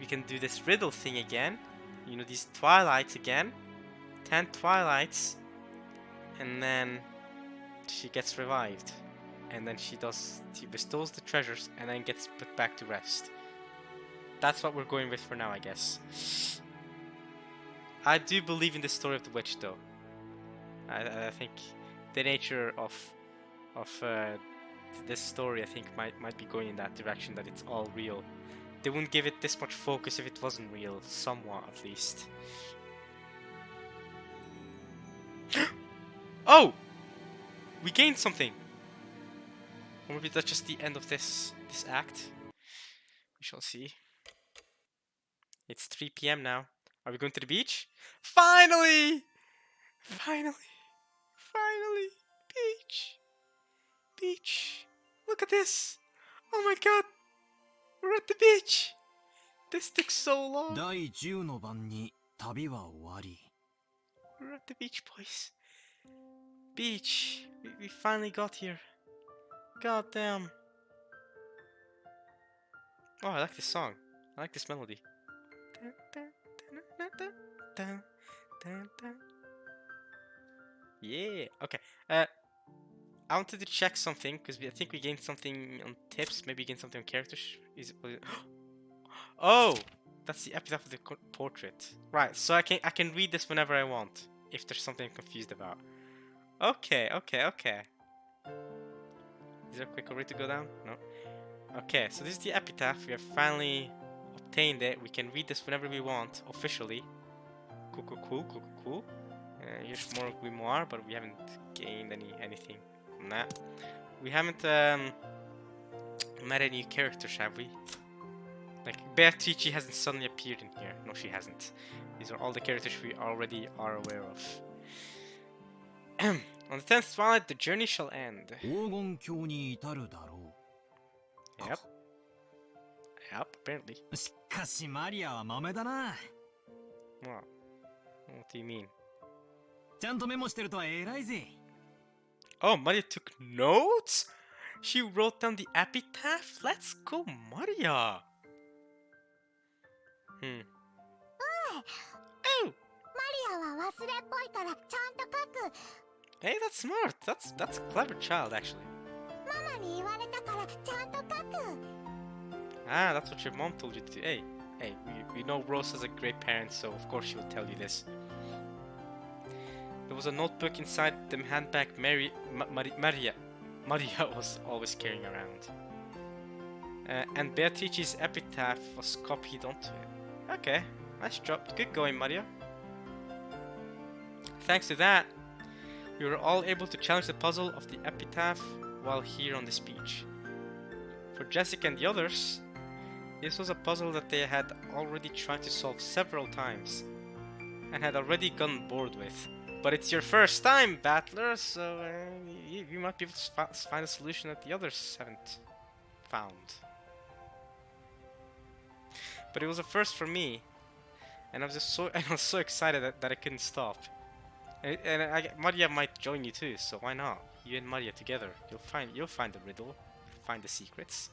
we can do this riddle thing again. You know, these twilights again. 10 twilights. And then she gets revived. And then she bestows the treasures and then gets put back to rest. That's what we're going with for now, I guess. I do believe in the story of the witch, though. I think the nature of this story, I think, might be going in that direction, that it's all real. They wouldn't give it this much focus if it wasn't real, somewhat at least. Oh! We gained something! Or maybe that's just the end of this act. We shall see. It's 3 PM now. Are we going to the beach? Finally! Finally! Finally! Beach! Beach! Look at this! Oh my god! We're at the beach! This took so long! 第10の晩に旅は終わり。 We're at the beach, boys. Beach! We finally got here. God damn. Oh, I like this song. I like this melody. Yeah. Okay. I wanted to check something because I think we gained something on tips. Maybe gained something on characters. Was it... Oh, that's the epitaph of the portrait. Right. So I can read this whenever I want. If there's something I'm confused about. Okay. Is there a quick way to go down? No. Okay. So this is the epitaph. We have finally obtained it. We can read this whenever we want officially. Cool. Here's more grimoire, but we haven't gained anything from that. We haven't met any characters, have we? Like Beatrice hasn't suddenly appeared in here. No, she hasn't. These are all the characters we already are aware of. On the 10th twilight, the journey shall end. 黄金鏡に至るだろ Yep, apparently. う。しかしマリアは豆だな。 What do you mean? ちゃんとメモしてるとは偉いぜ。 Oh, Maria took notes? She wrote down the epitaph? Let's go, Maria! Oh! マリアは忘れっぽいからちゃんと書く。 Hey, that's smart. That's a clever child, actually. ママに言われたからちゃんと書く。 Ah, that's what your mom told you to do. Hey, we know Rose is a great parent, so of course she will tell you this. There was a notebook inside the handbag Maria was always carrying around. And Beatrice's epitaph was copied onto it. Okay, nice job. Good going, Maria. Thanks to that, we were all able to challenge the puzzle of the epitaph while here on this beach. For Jessica and the others, this was a puzzle that they had already tried to solve several times and had already gotten bored with. But it's your first time, battler, so you might be able to find a solution that the others haven't found. But it was a first for me, and I was so excited that I couldn't stop. And Maria might join you too, so why not? You and Maria together, you'll find the riddle, find the secrets.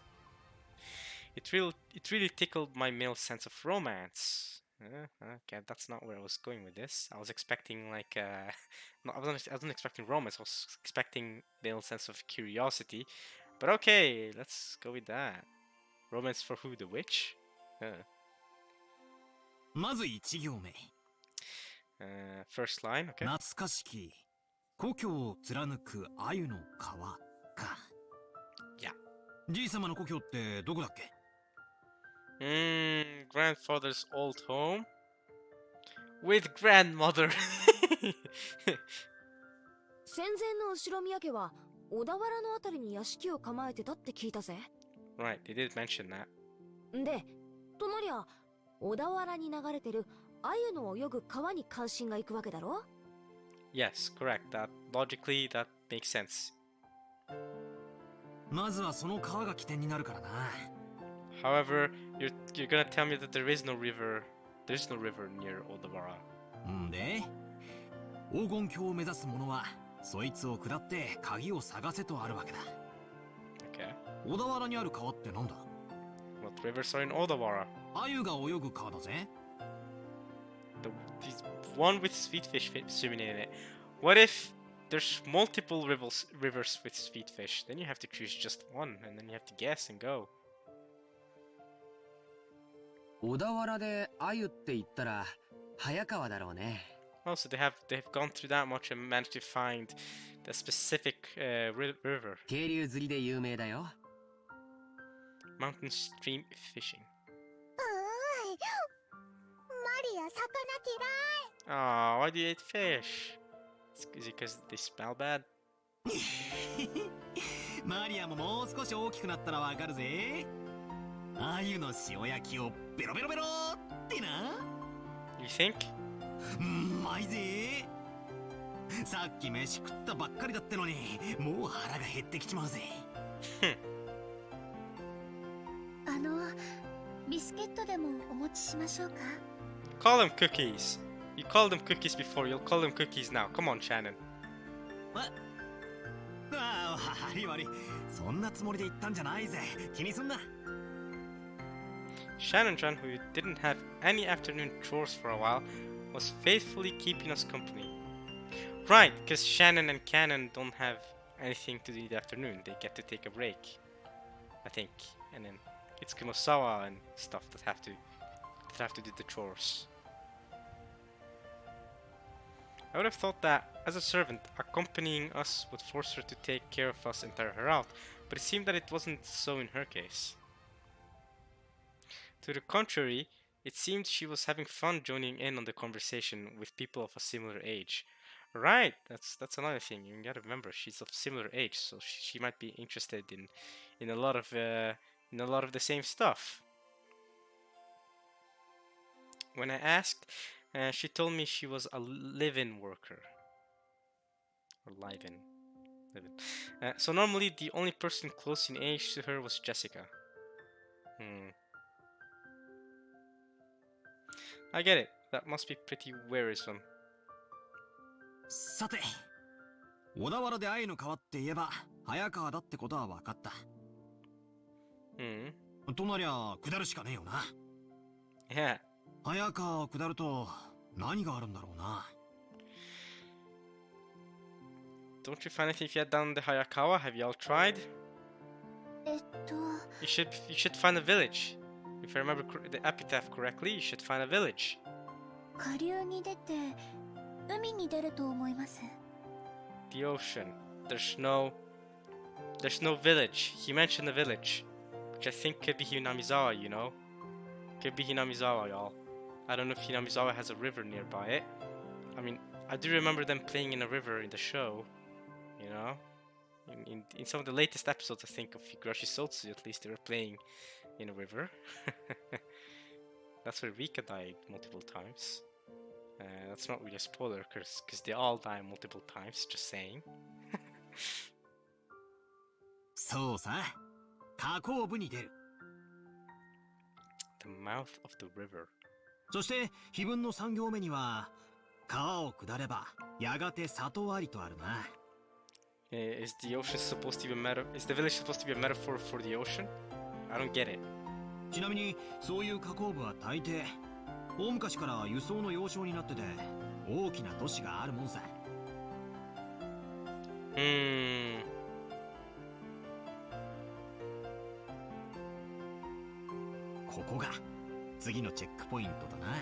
It really tickled my male sense of romance. Okay, that's not where I was going with this. I was expecting like no, I wasn't expecting romance. I was expecting male sense of curiosity. But okay, let's go with that. Romance for who? The witch? まず1行目。 First line, okay. 懐かしき故郷を貫く鮎の川か。Yeah. じい様の故郷ってどこだっけ？ Grandfather's old home with grandmother. 戦前の後宮家は小田原のあたりに屋敷を構えてたって聞いたぜ。 Right, they did mention that. で、となりゃ小田原に流れてる鮎の泳ぐ川に関心がいくわけだろ？ Yes, correct. Logically that makes sense. まずはその川が起点になるからな。 However, you're gonna tell me that there is no river near Odawara. んで、黄金鏡を目指す者はそいつを下って鍵を探せとあるわけだ。Okay. 小田原にある川ってなんだ？ What rivers are in Odawara? 鮎が泳ぐ川だぜ。 The one with sweet fish swimming in it. What if there's multiple rivers with sweet fish? Then you have to choose just one, and then you have to guess and go. 小田原で鮎って言ったら早川だろうね。 Also, they've gone through that much and managed to find the specific river. 渓流釣りで有名だよ。 Mountain stream fishing. マリア魚嫌い。 Oh, why do you eat fish? Is it because they smell bad? マリアももう少し大きくなったらわかるぜ。鮎の塩焼きをベロベロベロってな。You think? うまいぜ。さっき飯食ったばっかりだってのに、もう腹が減ってきちまうぜ。ビスケットでもお持ちしましょうか。 Call them cookies. You called them cookies before, you'll call them cookies now. Come on, Shannon. ああ、悪い悪い。そんなつもりで言ったんじゃないぜ。気にすんな。Shannon-chan, who didn't have any afternoon chores for a while, was faithfully keeping us company. Right, because Shannon and Cannon don't have anything to do in the afternoon. They get to take a break, I think. And then it's Kumasawa and stuff that have to do the chores. I would have thought that, as a servant, accompanying us would force her to take care of us and tire her out, but it seemed that it wasn't so in her case. To the contrary, it seemed she was having fun joining in on the conversation with people of a similar age. Right, that's another thing. You gotta remember, she's of similar age, so she might be interested in a lot of the same stuff. When I asked, she told me she was a live-in worker. Or live-in. So normally the only person close in age to her was Jessica. I get it. That must be pretty wearisome. さて、小田原で愛の川って言えば早川だってことは分かった。となりゃ下るしかねえよな。Yeah. 早川を下ると何があるんだろうな。Don't you find anything if you had done the Hayakawa? Have you all tried? You should find a village. If I remember the Epitaph correctly, you should find a village. 下流に出て海に出ると思います。 The ocean. There's no village. He mentioned a village, which I think could be Hinamizawa, you know? Could be Hinamizawa, y'all. I don't know if Hinamizawa has a river nearby it. I mean, I do remember them playing in a river in the show, you know? In some of the latest episodes, I think, of Higurashi Sotsu, at least they were playing in a river. That's where Rika died multiple times. That's not really a spoiler, because they all die multiple times, just saying. そうさ、河口部に出る。The mouth of the river. そして碑文の3行目には川を下ればやがて里ありとあるな。Is the ocean supposed to be is the village supposed to be a metaphor for the ocean? I don't get it. ちなみにそういう河口部は大抵大昔から輸送の要衝になってて大きな都市があるもんさ。ここが次のチェックポイントだな。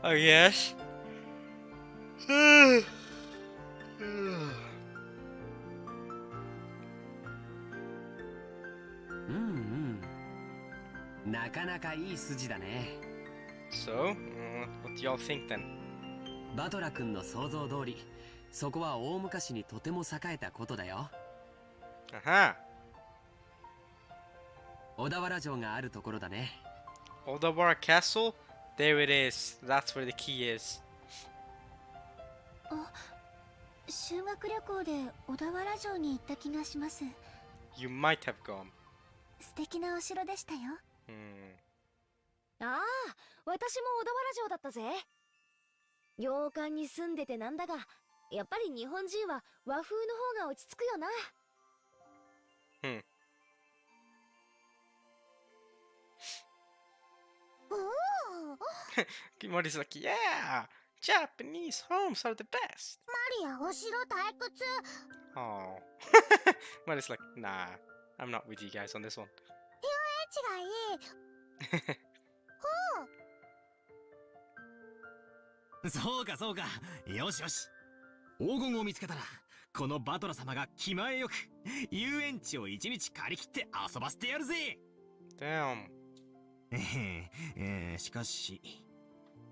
Oh yes. なかなかいい筋だね。So, what do y'all think then? バトラ君の想像通り、そこは大昔にとても栄えたことだよ。Aha! 小田原城があるところだね。Odawara Castle? There it is. That's where the key is. 修学旅行で小田原城に行った気がします。 You might have gone. 素敵なお城でしたよ。ああ、私も小田原城だったぜ。洋館に住んでてなんだが、やっぱり日本人は和風の方が落ち着くよな。Mari's like, yeah! Japanese homes are the best! マリア、お城退屈。Oh. Mari's like, nah, I'm not with you guys on this one. 遊園地がいい。そうかそうか。よしよし。黄金を見つけたらこのバトラ様が気前よく遊園地を一日借り切って遊ばせてやるぜ。 Damn. しかし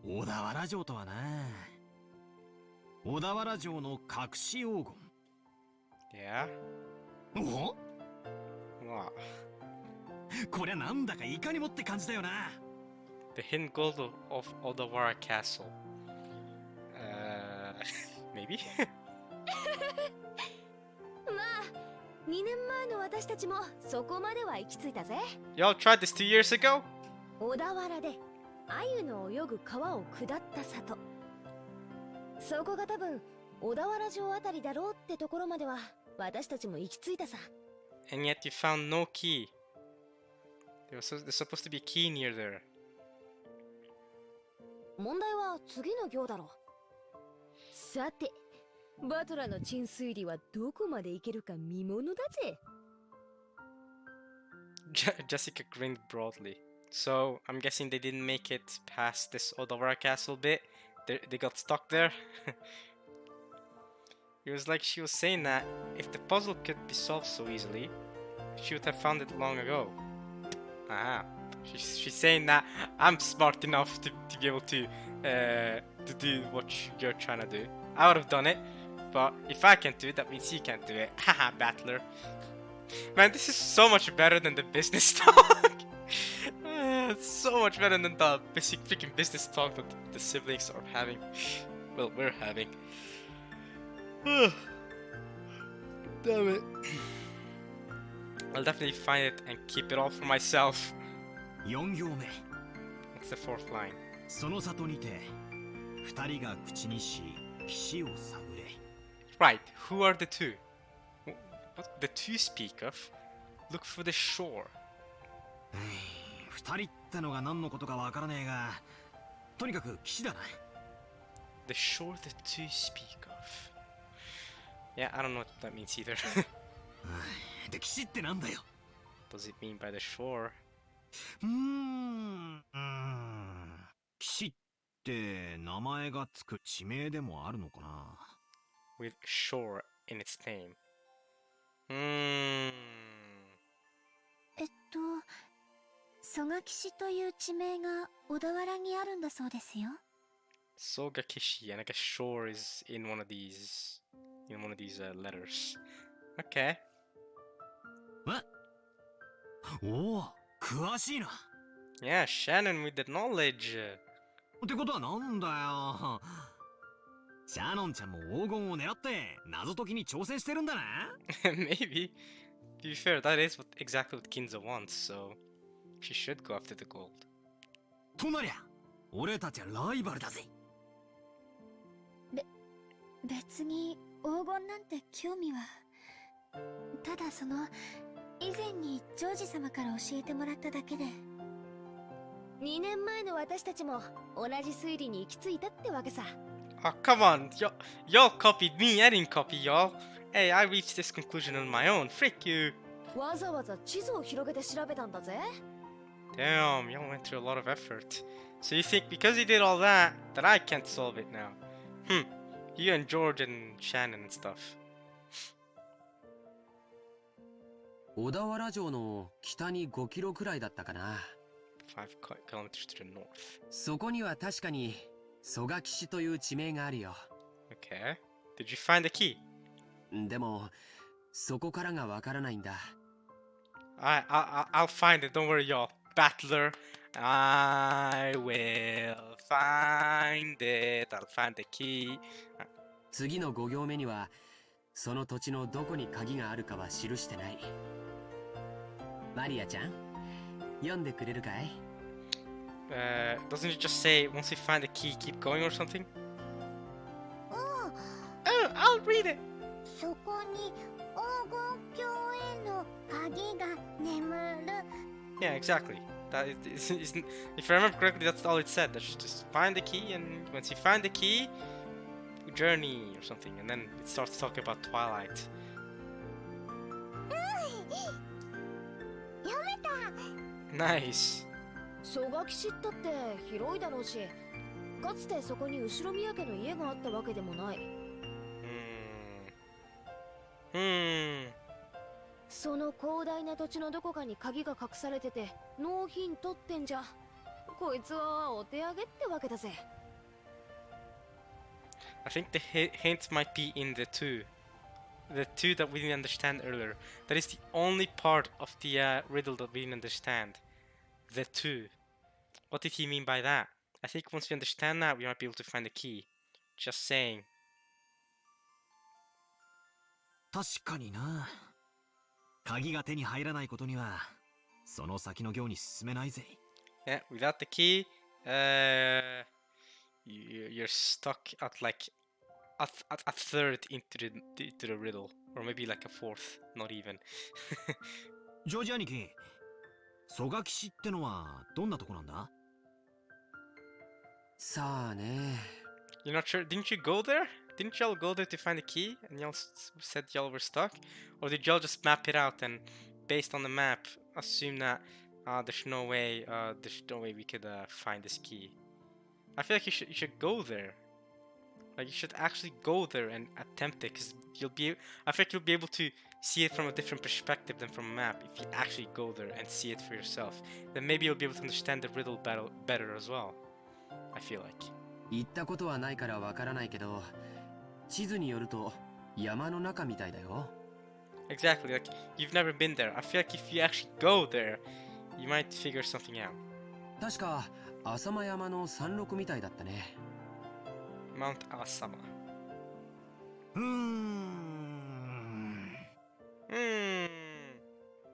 小田原城とはな。小田原城の隠し黄金。Yeah? お？ What? こりゃなんだかいかにもって感じだよな。The hidden gold of Odawara Castle. Maybe? まあ2年前の私たちもそこまでは行き着いたぜ。 Y'all tried this 2 years ago? 小田原で鮎の泳ぐ川を下った里。そこが多分小田原城あたりだろうってところまでは私たちも行き着いたさ。 And yet you found no key. There's supposed to be a key near there. 問題は次の行だろう。さて、バトラの鎮水理はどこまで行けるか見ものだぜ。Jessica grinned broadly. So, I'm guessing they didn't make it past this Odawara Castle bit. They got stuck there. It was like she was saying that if the puzzle could be solved so easily, she would have found it long ago. Ah, she's saying that I'm smart enough to be able to do what you're trying to do. I would have done it, but if I can't do it, that means you can't do it. Haha, battler. Man, this is so much better than the business talk. It's so much better than the basic freaking business talk that the siblings are having. Well, we're having. Damn it. I'll definitely find it and keep it all for myself. 4行目 That's the fourth line. その里にて二人が口にし岸を探れ Right, who are the two? What the two speak of? Look for the shore. 二人ってのが何のことかわからねえがとにかく岸だな The shore the two speak of. Yeah, I don't know what that means either. で岸ってなんだよ What does it mean by the shore? 岸って名前がつく地名でもあるのかな With shore in its name. 蘇我岸という地名が小田原にあるんだそうですよ。 Sogakishi, and I guess shore is in one of these letters. Okay. おお詳しいな Yeah, Shannon with the knowledge. ってことはなんだよシャノンちゃんも黄金を狙って謎解きに挑戦してるんだな Maybe. To be fair, that is exactly what Kinza wants, so she should go after the gold. となりゃ俺たちはライバルだぜ別に黄金なんて興味は。ただ以前にジョージ様から教えてもらっただけで。2年前の私たちも同じ推理に行き着いたってわけさ。 Oh, come on. Y'all copied me. I didn't copy y'all. Hey, I reached this conclusion on my own. Frick you. わざわざ地図を広げて調べたんだぜ。 Damn, y'all went through a lot of effort. So you think because you did all that I can't solve it now? You and George and Shannon and stuff. 小田原城の北に5キロくらいだったかな。5 kilometers to the north. そこには確かに蘇我岸という地名があるよ。Okay. Did you find the key? でもそこからがわからないんだ。I'll find it. Don't worry, y'all. Battler. I will find it. I'll find the key. 次の5行目にはその土地のどこに鍵があるかは記してない。マリアちゃん、読んでくれるかい？ Doesn't it just say once you find the key, keep going or something? うん。Oh, I'll read it. そこに黄金鏡への鍵が眠る。 Yeah, exactly. That is, if I remember correctly, that's all it said. That you just find the key, and once you find the key, journey or something, and then it starts talking about Twilight. 読めた。 Nice. 蘇我岸ったって広いだろうし、かつてそこに後宮家の家があったわけでもない。その広大な土地のどこかに鍵が隠されててノーヒントってんじゃ、こいつはお手上げってわけだぜ。 I think the hint might be in the two that we didn't understand earlier. That is the only part of the riddle that we didn't understand. The two. What did he mean by that? I think once we understand that, we might be able to find the key. Just saying. 確かにな。鍵が手に入らないことには、その先の行に進めないぜ。Yeah, without the key, you're stuck at like a third into the riddle, or maybe like a fourth, not even. ジョージ兄貴、蘇我騎士ってのはどんなとこなんだ？さあね。 You're not sure? Didn't you go there? Didn't y'all go there to find the key and y'all said y'all were stuck? Or did y'all just map it out and, based on the map, assume that there's no way we could find this key? I feel like you should go there. Like you should actually go there and attempt it, because I feel like you'll be able to see it from a different perspective than from a map if you actually go there and see it for yourself. Then maybe you'll be able to understand the riddle better as well. I feel like. 行ったことはないからわからないけど、地図によると山の中みたいだよ。 Exactly, like you've never been there. I feel like if you actually go there, you might figure something out. 確か浅間山の山麓みたいだったね。 Mount Asama.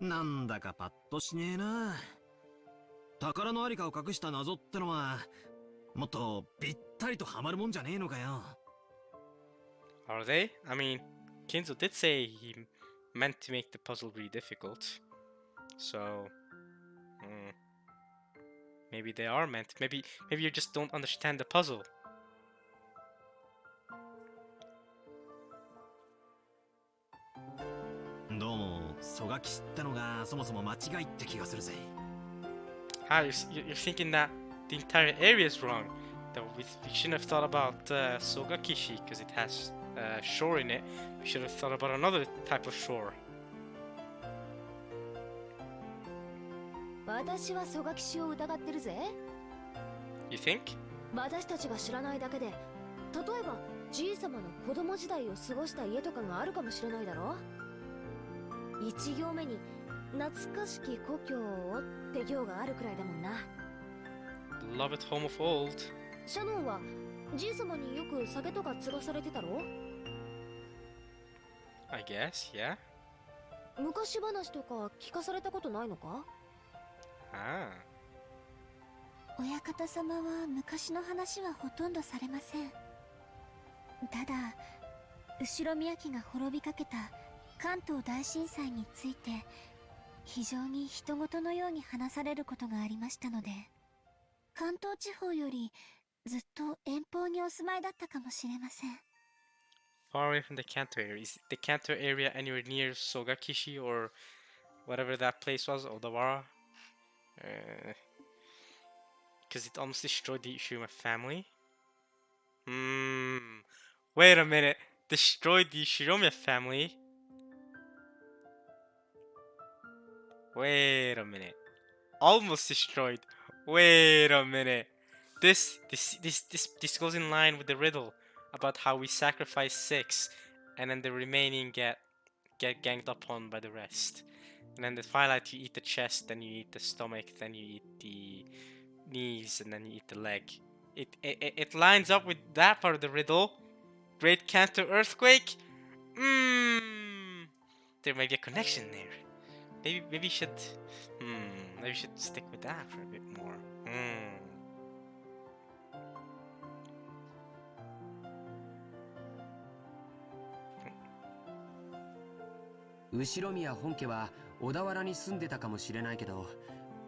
なんだかパッとしねえな。宝のありかを隠した謎ってのは、もっとぴったりとハマるもんじゃねえのかよ。Are they? I mean, Kinzo did say he meant to make the puzzle really difficult. So, maybe they are meant. Maybe you just don't understand the puzzle. どうも蘇我騎士ってのがそもそも間違いって気がするぜ。You're thinking that the entire area is wrong. That we shouldn't have thought about Sogakishi because it has shore in it. We should have thought about another type of shore. 私は蘇我騎士を疑ってるぜ。 You think? 私たちが知らないだけで、例えばじいさまの子供時代を過ごした家とかがあるかもしれないだろ。一行目に懐かしき故郷をって行があるくらいだもんな。 Love it home of old. シャノンはじいさまによく酒とか継がされてたろ。 I guess, yeah. 昔話とか聞かされたことないのか？ Ah. 親方様は昔の話はほとんどされません。ただ後ろ宮家が滅びかけた関東大震災について非常に人事のように話されることがありましたので、関東地方よりずっと遠方にお住まいだったかもしれません。 Far away from the Kanto area. Is the Kanto area anywhere near Sogakishi or whatever that place was, Odawara? Because it almost destroyed the Ishima family. Wait a minute. Destroyed the Shiromiya family? Wait a minute. Almost destroyed. Wait a minute. This goes in line with the riddle about how we sacrifice 6 and then the remaining get ganged up on by the rest. And then the Twilight, you eat the chest, then you eat the stomach, then you eat the knees, and then you eat the leg. It lines up with that part of the riddle. Great Kanto earthquake. There may be a connection there. Maybe you should stick with that for a bit more. 後ろ宮本家は小田原に住んでたかもしれないけど、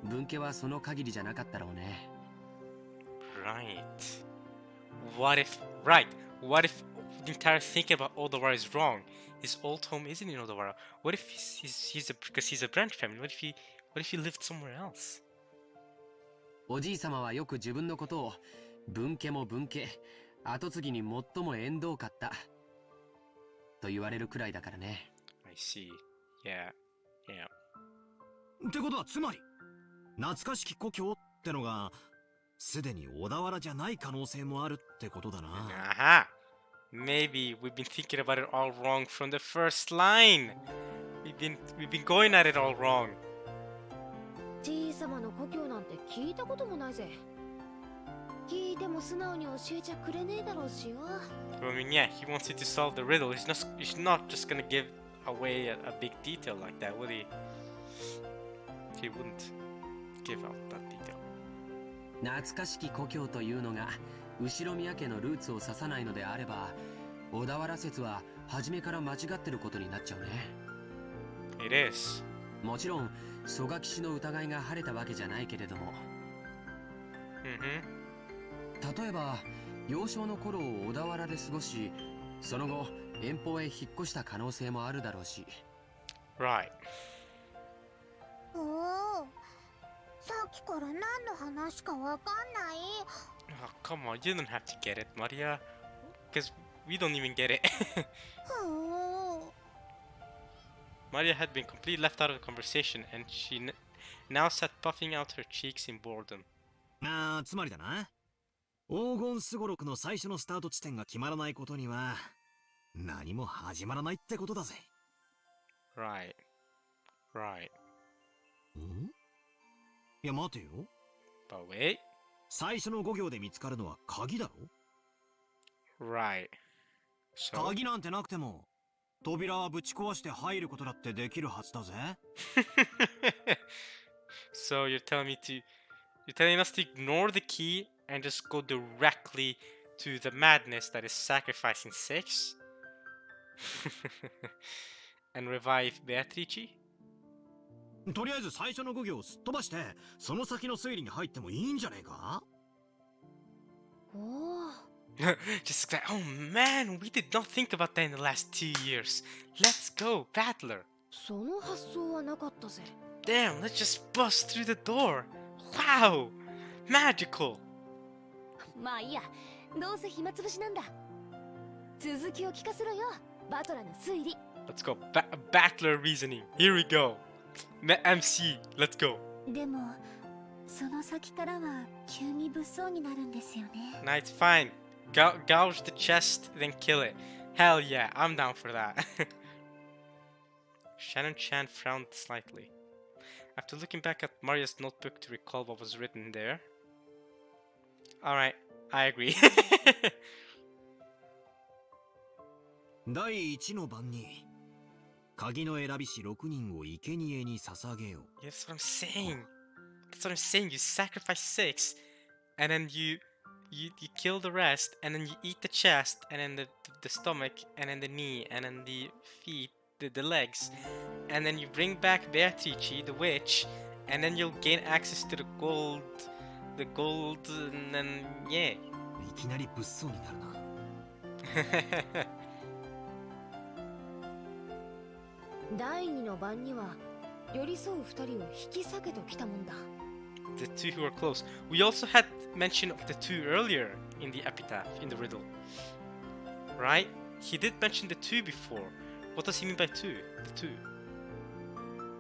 分家はその限りじゃなかったろうね。 Right. What if the entire thinking about Odawara is wrong? His old home isn't in Odawara. What if because he's a branch family? What if he lived somewhere else? おじい様はよく自分のことを分家も分家、跡継ぎに最も縁遠かったと言われるくらいだからね。 I see. Yeah. ってことはつまり懐かしき故郷ってのがすでに小田原じゃない可能性もあるってことだな。Aha! Maybe we've been thinking about it all wrong from the first line. We've been going at it all wrong. じいさまの故郷なんて聞いたこともないぜ。聞いても素直に教えちゃくれねえだろうしよ。I mean, yeah, he wants you to solve the riddle. He's not just gonna give away a big detail like that, would he? He wouldn't give out that detail. 懐かしき故郷というのが後宮家のルーツを指さないのであれば、小田原説は初めから間違ってることになっちゃうね。It is. もちろん蘇我騎士の疑いが晴れたわけじゃないけれども、例えば幼少の頃を小田原で過ごし、その後遠方へ引っ越した可能性もあるだろうし。 Right. おお、さっきから何の話かわかんない。 Oh, come on, you don't have to get it, Maria. Because we don't even get it. おお、 Maria had been completely left out of the conversation, and she now sat puffing out her cheeks in boredom. つまりだな。黄金すごろくの最初のスタート地点が決まらないことには、何も始まらないってことだぜ。Right. Right. ん？いや待てよ。But wait. 最初の5行で見つかるのは鍵だろ？ Right. So? 鍵なんてなくても、扉はぶち壊して入ることだってできるはずだぜ。So you're telling us to ignore the key and just go directly to the madness that is sacrificing six? And revive Beatrice? とりあえず最初の5行をすっ飛ばして、その先の推理に入ってもいいんじゃねえか？おお。Just like, oh man, we did not think about that in the last 2 years. Let's go, Battler. その発想はなかったぜ。Damn, let's just bust through the door. Wow, magical. まあいいや、どうせ暇つぶしなんだ。続きを聞かせろよ、バトラの推理。Let's go, Battler reasoning. Here we go. MC, let's go. でもその先からは急に物騒になるんですよね。 Nah, it's fine. Gouge the chest, then kill it. Hell yeah, I'm down for that. Shannon Chan frowned slightly. After looking back at Maria's notebook to recall what was written there. Alright, I agree. 第一の番に、鍵の選びし6人を生贄に捧げよう。 Yeah, that's what I'm saying. That's what I'm saying. You sacrifice 6, and then you kill the rest, and then you eat the chest, and then the stomach, and then the knee, and then the feet, the legs, and then you bring back Beatrice, the witch, and then you'll gain access to the gold, and then yeah. いきなり物騒になるな。第二の番には寄り添う二人を引き裂けときたもんだ。The two who are close. We also had mention of the two earlier in the epitaph, in the riddle. Right? He did mention the two before. What does he mean by two? The two.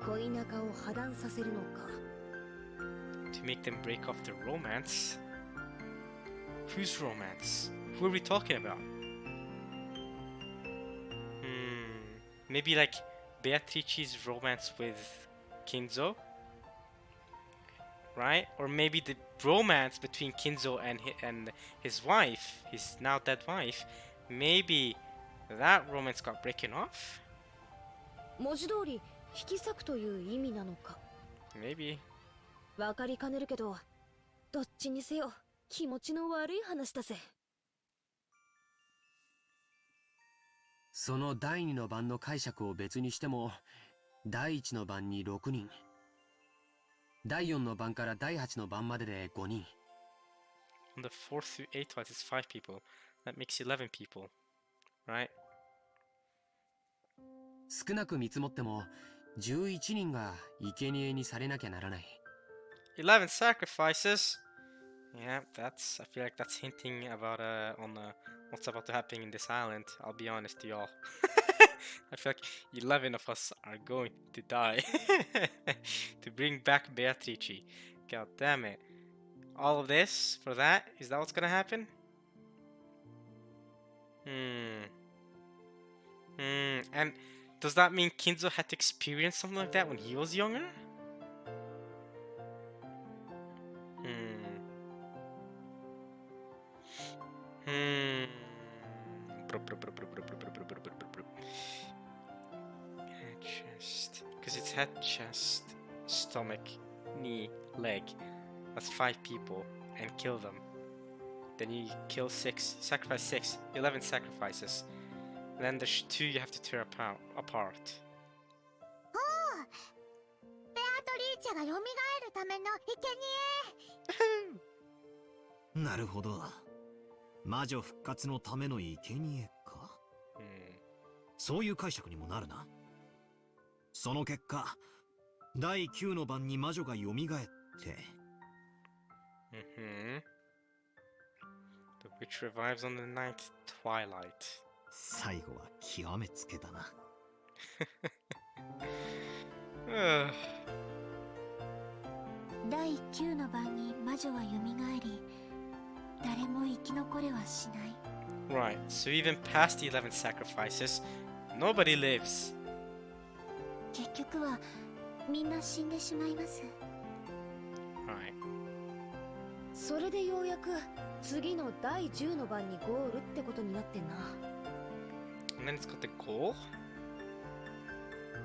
恋仲を破談させるのか。To make them break off their romance. Whose romance? Who are we talking about? Maybe like Beatrice's romance with Kinzo? Right? Or maybe the romance between Kinzo and his wife, his now dead wife. Maybe that romance got broken off? 文字通り引き裂くという意味なのか。Maybe. わかりかねるけど、どっちにせよ気持ちの悪い話だぜ。その第2の番の解釈を別にしても、第1の番に6人、第4の番から第8の番までで5人。On the 4th through 8th one is 5 people. That makes 11 people. Right? 少なく見積もっても11人が生贄にされなきゃならない。11 sacrifices. Yeah, I feel like that's hinting about what's about to happen in this island. I'll be honest to y'all. I feel like 11 of us are going to die to bring back Beatrice. God damn it. All of this for that? Is that what's gonna happen? And does that mean Kinzo had to experience something like that when he was younger? Head, chest. Because it's head, chest, stomach, knee, leg. That's 5 people. And kill them. Then you kill 6. Sacrifice 6. 11 sacrifices. And then there's 2 you have to tear apart. ベアトリーチェが蘇るための生贄。なるほど。魔女復活のための生贄か。そういう解釈にもなるな。その結果、第9の晩に魔女が蘇って。The witch revives on the ninth twilight. 最後は極めつけだな。第9の晩に魔女は蘇り、誰も生き残れはしない。Right, so even past the 11 sacrifices, nobody lives. 結局はみんな死んでしまいます。Right. それでようやく次の第10の番にゴールってことになってんな。And then it's got the goal?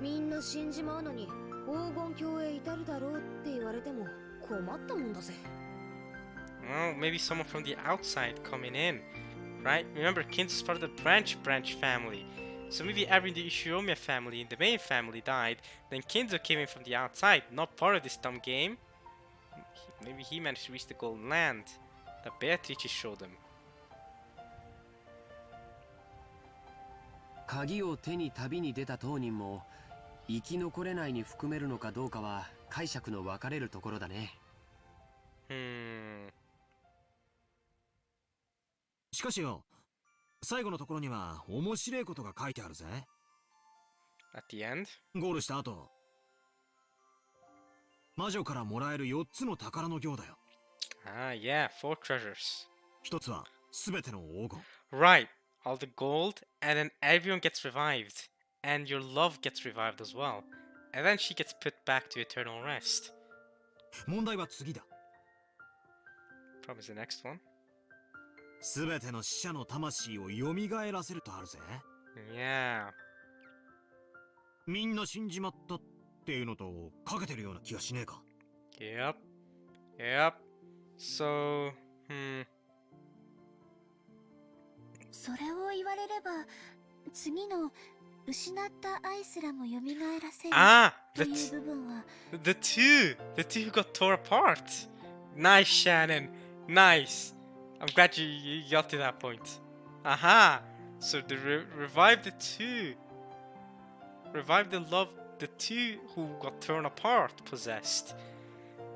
みんな死んじまうのに黄金鏡へ至るだろうって言われても困ったもんだぜ。Well, maybe someone from the outside coming in, right? Remember, Kinzo is part of the branch family. So maybe every the Ishiromiya family and the main family died, then Kinzo came in from the outside, not part of this dumb game. Maybe he managed to reach the golden land that Beatrice showed him. 鍵を手に旅に出た当人も生き残れないに含めるのかどうかは解釈の分かれるところだね。しかしよ、最後のところには面白いことが書いてあるぜ。At the end? ゴールした後、魔女からもらえる4つの宝の行だよ。Ah, yeah, 4 treasures. 一つはすべての黄金。Right, all the gold, and then everyone gets revived. And your love gets revived as well. And then she gets put back to eternal rest. 問題は次だ。Probably the next one. すべての死者の魂を蘇らせるとあるぜ。Yeah. みんな死んじまったっていうのとかけてるような気がしねえか。Yep. Yep. So, それを言われれば、次の失った愛すらも蘇らせるという部分は。The two who got tore apart. Nice, Shannon. Nice. I'm glad you got to that point. Aha. So they revived the two. Revived the love, the two who got torn apart, possessed.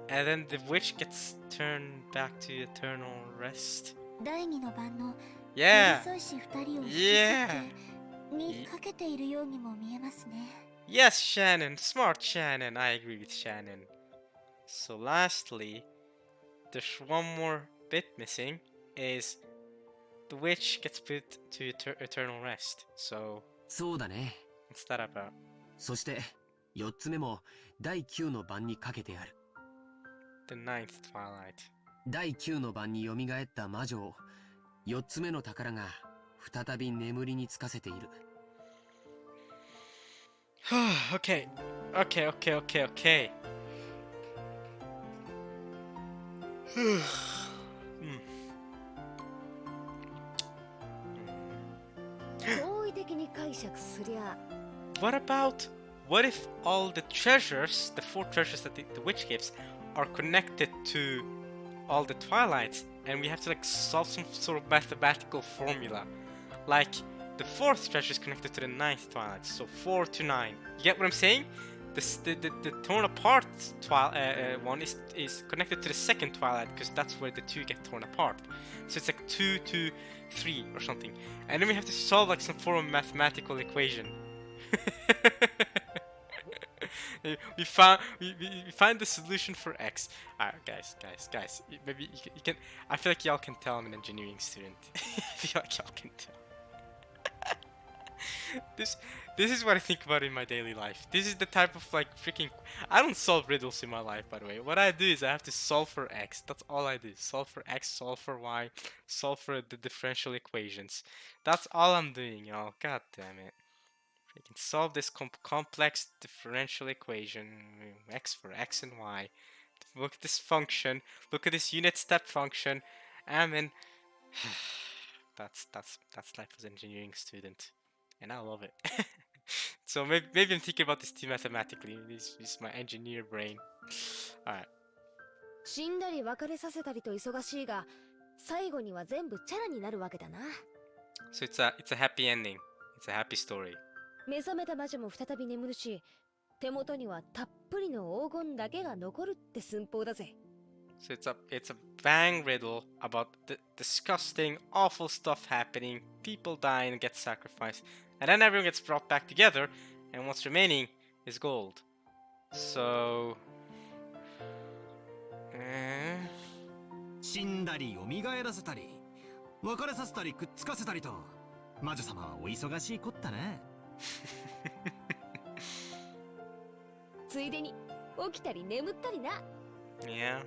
And then the witch gets turned back to eternal rest. 第二の晩の Yeah. 寄り添いし二人を引き Yeah. 裂けにかけているようにも見えますね。Yes, Shannon. Smart Shannon. I agree with Shannon. So lastly, there's one more bit missing. Is the witch gets put to eternal rest. So そうだね。 what's that about? そして4つ目も第9の晩にかけてある。 The ninth twilight. 第9の晩に蘇った魔女を4つ目の宝が再び眠りにつかせている。Okay. What if all the treasures, the 4 treasures that the witch gives, are connected to all the twilights, and we have to like solve some sort of mathematical formula, like the 4th treasure is connected to the 9th twilight, so 4 to 9. You get what I'm saying? The torn apart one is connected to the 2nd twilight because that's where the 2 get torn apart. So it's like 2 to 3 or something, and then we have to solve like some form of mathematical equation. we find the solution for X. Alright, guys. Maybe you can. I feel like y'all can tell I'm an engineering student. I feel like y'all can tell. this this is what I think about in my daily life. This is the type of like freaking. I don't solve riddles in my life, by the way. What I do is I have to solve for x. That's all I do. Solve for x, solve for y, solve for the differential equations. That's all I'm doing, y'all. God damn it. Freaking solve this complex differential equation. X for x and y. Look at this function. Look at this unit step function. I mean, that's life as an engineering student, and I love it. So maybe I'm thinking about this too mathematically. This is my engineer brain. Alright. 死んだり別れさせたりと忙しいが、最後には全部チャラになるわけだな。So it's a happy ending. It's a happy story. 目覚めた魔女も再び眠るし、手元にはたっぷりの黄金だけが残るって寸法だぜ。So it's a bang riddle about the disgusting, awful stuff happening. People die and get sacrificed, and then everyone gets brought back together, and what's remaining is gold. So, 死んだり蘇らせたり別れさせたりくっつかせたりと魔女様はお忙しいこったね。ついでに起きたり眠ったりな。Yeah.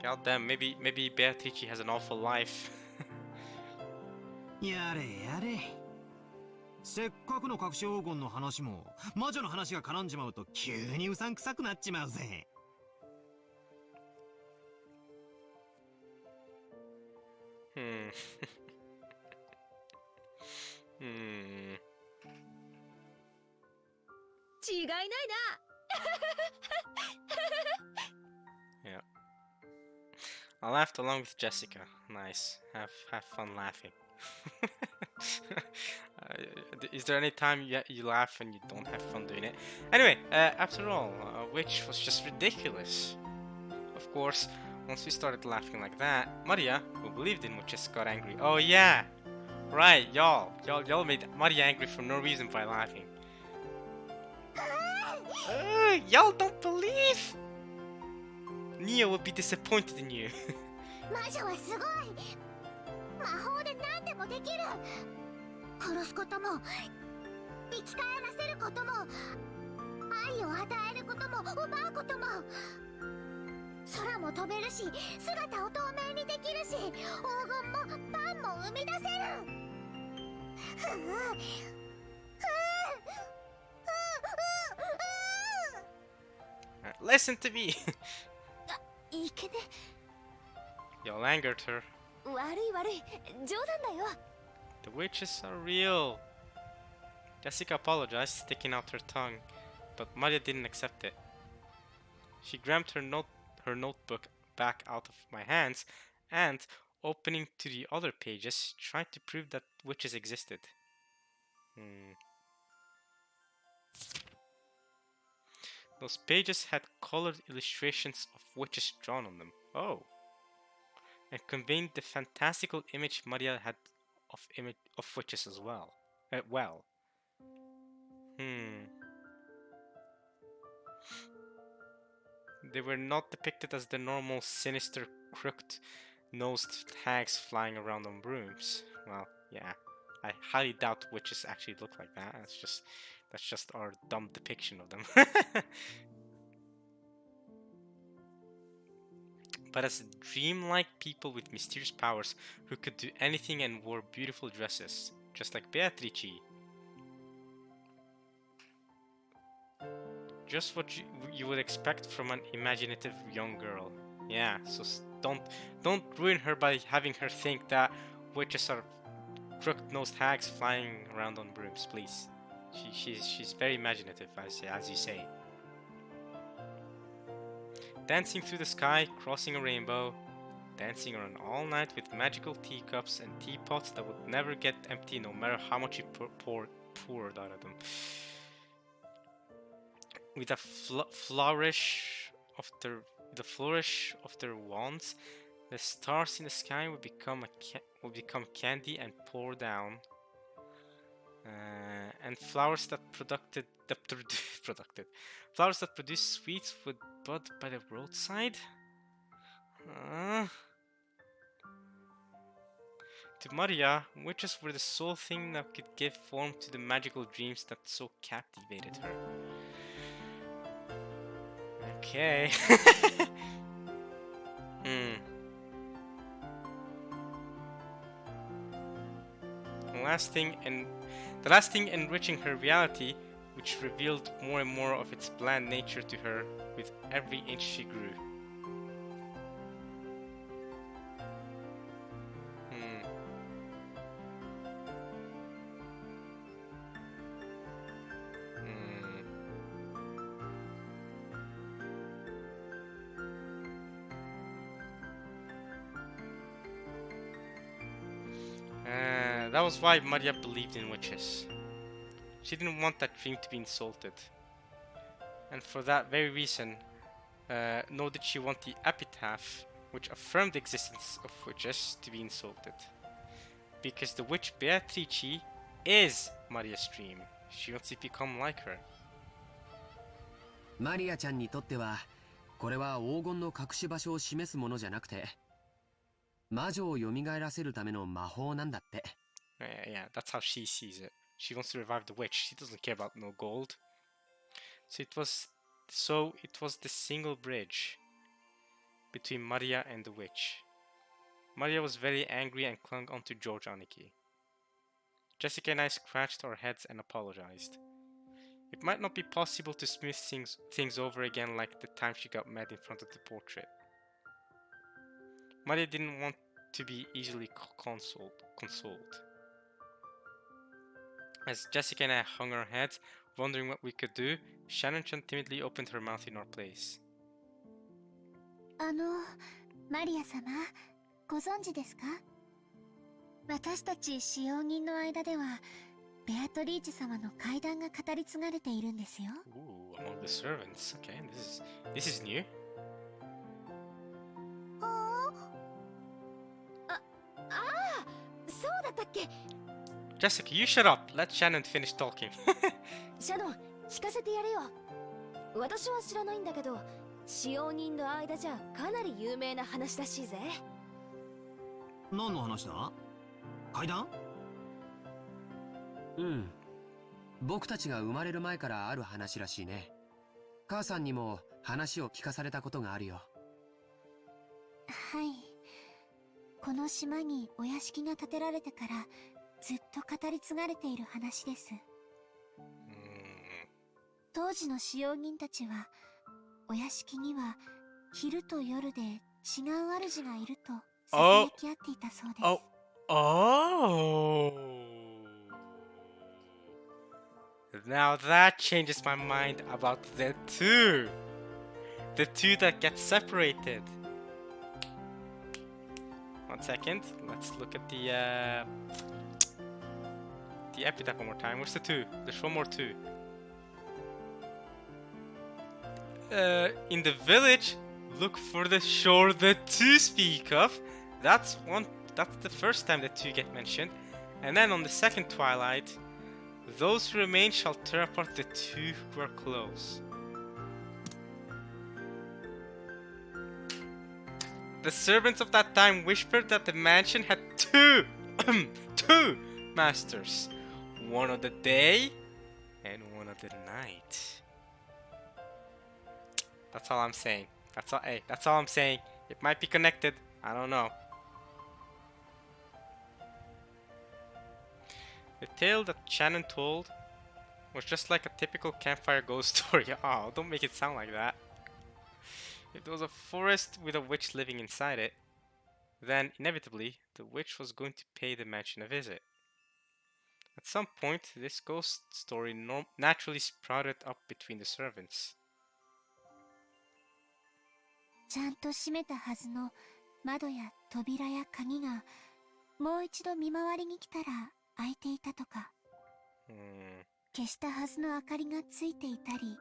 God damn, maybe Beatrice has an awful life. やれやれ。せっかくの隠し黄金の話も魔女の話が絡んじまうと急にうさんくさくなっちまうぜ。違いないな。Yeah. I laughed along with Jessica. Nice. Have fun laughing. Is there any time you laugh and you don't have fun doing it? Anyway, after all, which was just ridiculous. Of course, once we started laughing like that, Maria, who believed in witches, got angry. Oh yeah, right, y'all made Maria angry for no reason by laughing. Y'all don't believe? Nia would be disappointed in you. 魔女はすごい。魔法で何でもできる。殺すことも生き返らせることも愛を与えることも奪うことも空も飛べるし姿を透明にできるし黄金もパンも生み出せる。Listen to me. いけね。Y'all angered her. 悪い悪い、冗談だよ。The witches are real. Jessica apologized, sticking out her tongue, but Maria didn't accept it. She grabbed her notebook back out of my hands and, opening to the other pages, tried to prove that witches existed. Those pages had colored illustrations of witches drawn on them. Oh. And conveyed the fantastical image Maria had of witches as well. They were not depicted as the normal sinister, crooked-nosed hags flying around on brooms. Well, yeah, I highly doubt witches actually look like that. That's just our dumb depiction of them. But as dreamlike people with mysterious powers who could do anything and wore beautiful dresses, just like Beatrice. Just what you would expect from an imaginative young girl. Yeah, so don't ruin her by having her think that witches are crooked-nosed hags flying around on brooms, please. She's very imaginative, as you say. Dancing through the sky, crossing a rainbow, dancing around all night with magical teacups and teapots that would never get empty no matter how much you poured out of them. With a flourish of their wands, the stars in the sky would become candy and pour down. And flowers that flowers that produce sweets would bud by the roadside. To Maria, witches were the sole thing that could give form to the magical dreams that so captivated her. Okay. The last thing enriching her reality, which revealed more and more of its bland nature to her with every inch she grew. That was why Maria believed in witches. She didn't want that dream to be insulted. And for that very reason, nor did she want the Epitaph, which affirmed the existence of witches, to be insulted. Because the witch Beatrice is Maria's dream. She wants to become like her. マリアちゃんにとっては、これは黄金の隠し場所を示すものじゃなくて、魔女を蘇らせるための魔法なんだって。Yeah, that's how she sees it. She wants to revive the witch. She doesn't care about no gold. So it was the single bridge between Maria and the witch. Maria was very angry and clung onto George Aniki. Jessica and I scratched our heads and apologized. It might not be possible to smooth things over again like the time she got mad in front of the portrait. Maria didn't want to be easily consoled. As Jessica and I hung our heads, wondering what we could do, Shannon-chan timidly opened her mouth in our place. マリア様、ご存知ですか？私たち使用人の間では、ベアトリーチ様の怪談が語り継がれているんですよ。Ooh, among the servants. Okay, this is new. そうだったっけ？ Jessica, you shut up. Let Shannon finish talking. シャドン、聞かせてやれよ。私は知らないんだけど、使用人の間じゃかなり有名な話らしいぜ。何の話だ？怪談？うん。僕たちが生まれる前からある話らしいね。母さんにも話を聞かされたことがあるよ。はい。この島にお屋敷が建てられてからずっと語り継がれている話です。当時の使用人たちは、お屋敷には昼と夜で違う主がいると囁き合っていたそうです。Now that changes my mind about the two that get separated. One second, let's look at the epitaph one more time. Where's the two? There's one more two. In the village, look for the shore the two speak of. That's the first time the two get mentioned. And then on the second twilight, those who remain shall tear apart the two who are close. The servants of that time whispered that the mansion had two masters. One of the day and one of the night. That's all I'm saying. That's all I'm saying. It might be connected. I don't know. The tale that Shannon told was just like a typical campfire ghost story. Oh, don't make it sound like that. If there was a forest with a witch living inside it, then inevitably the witch was going to pay the mansion a visit. At some point, this ghost story naturally sprouted up between the servants. ちゃんと閉めたはずの窓や扉や鍵がもう一度見回りに来たら開いていたとか、消したはずの明かりがついていたり、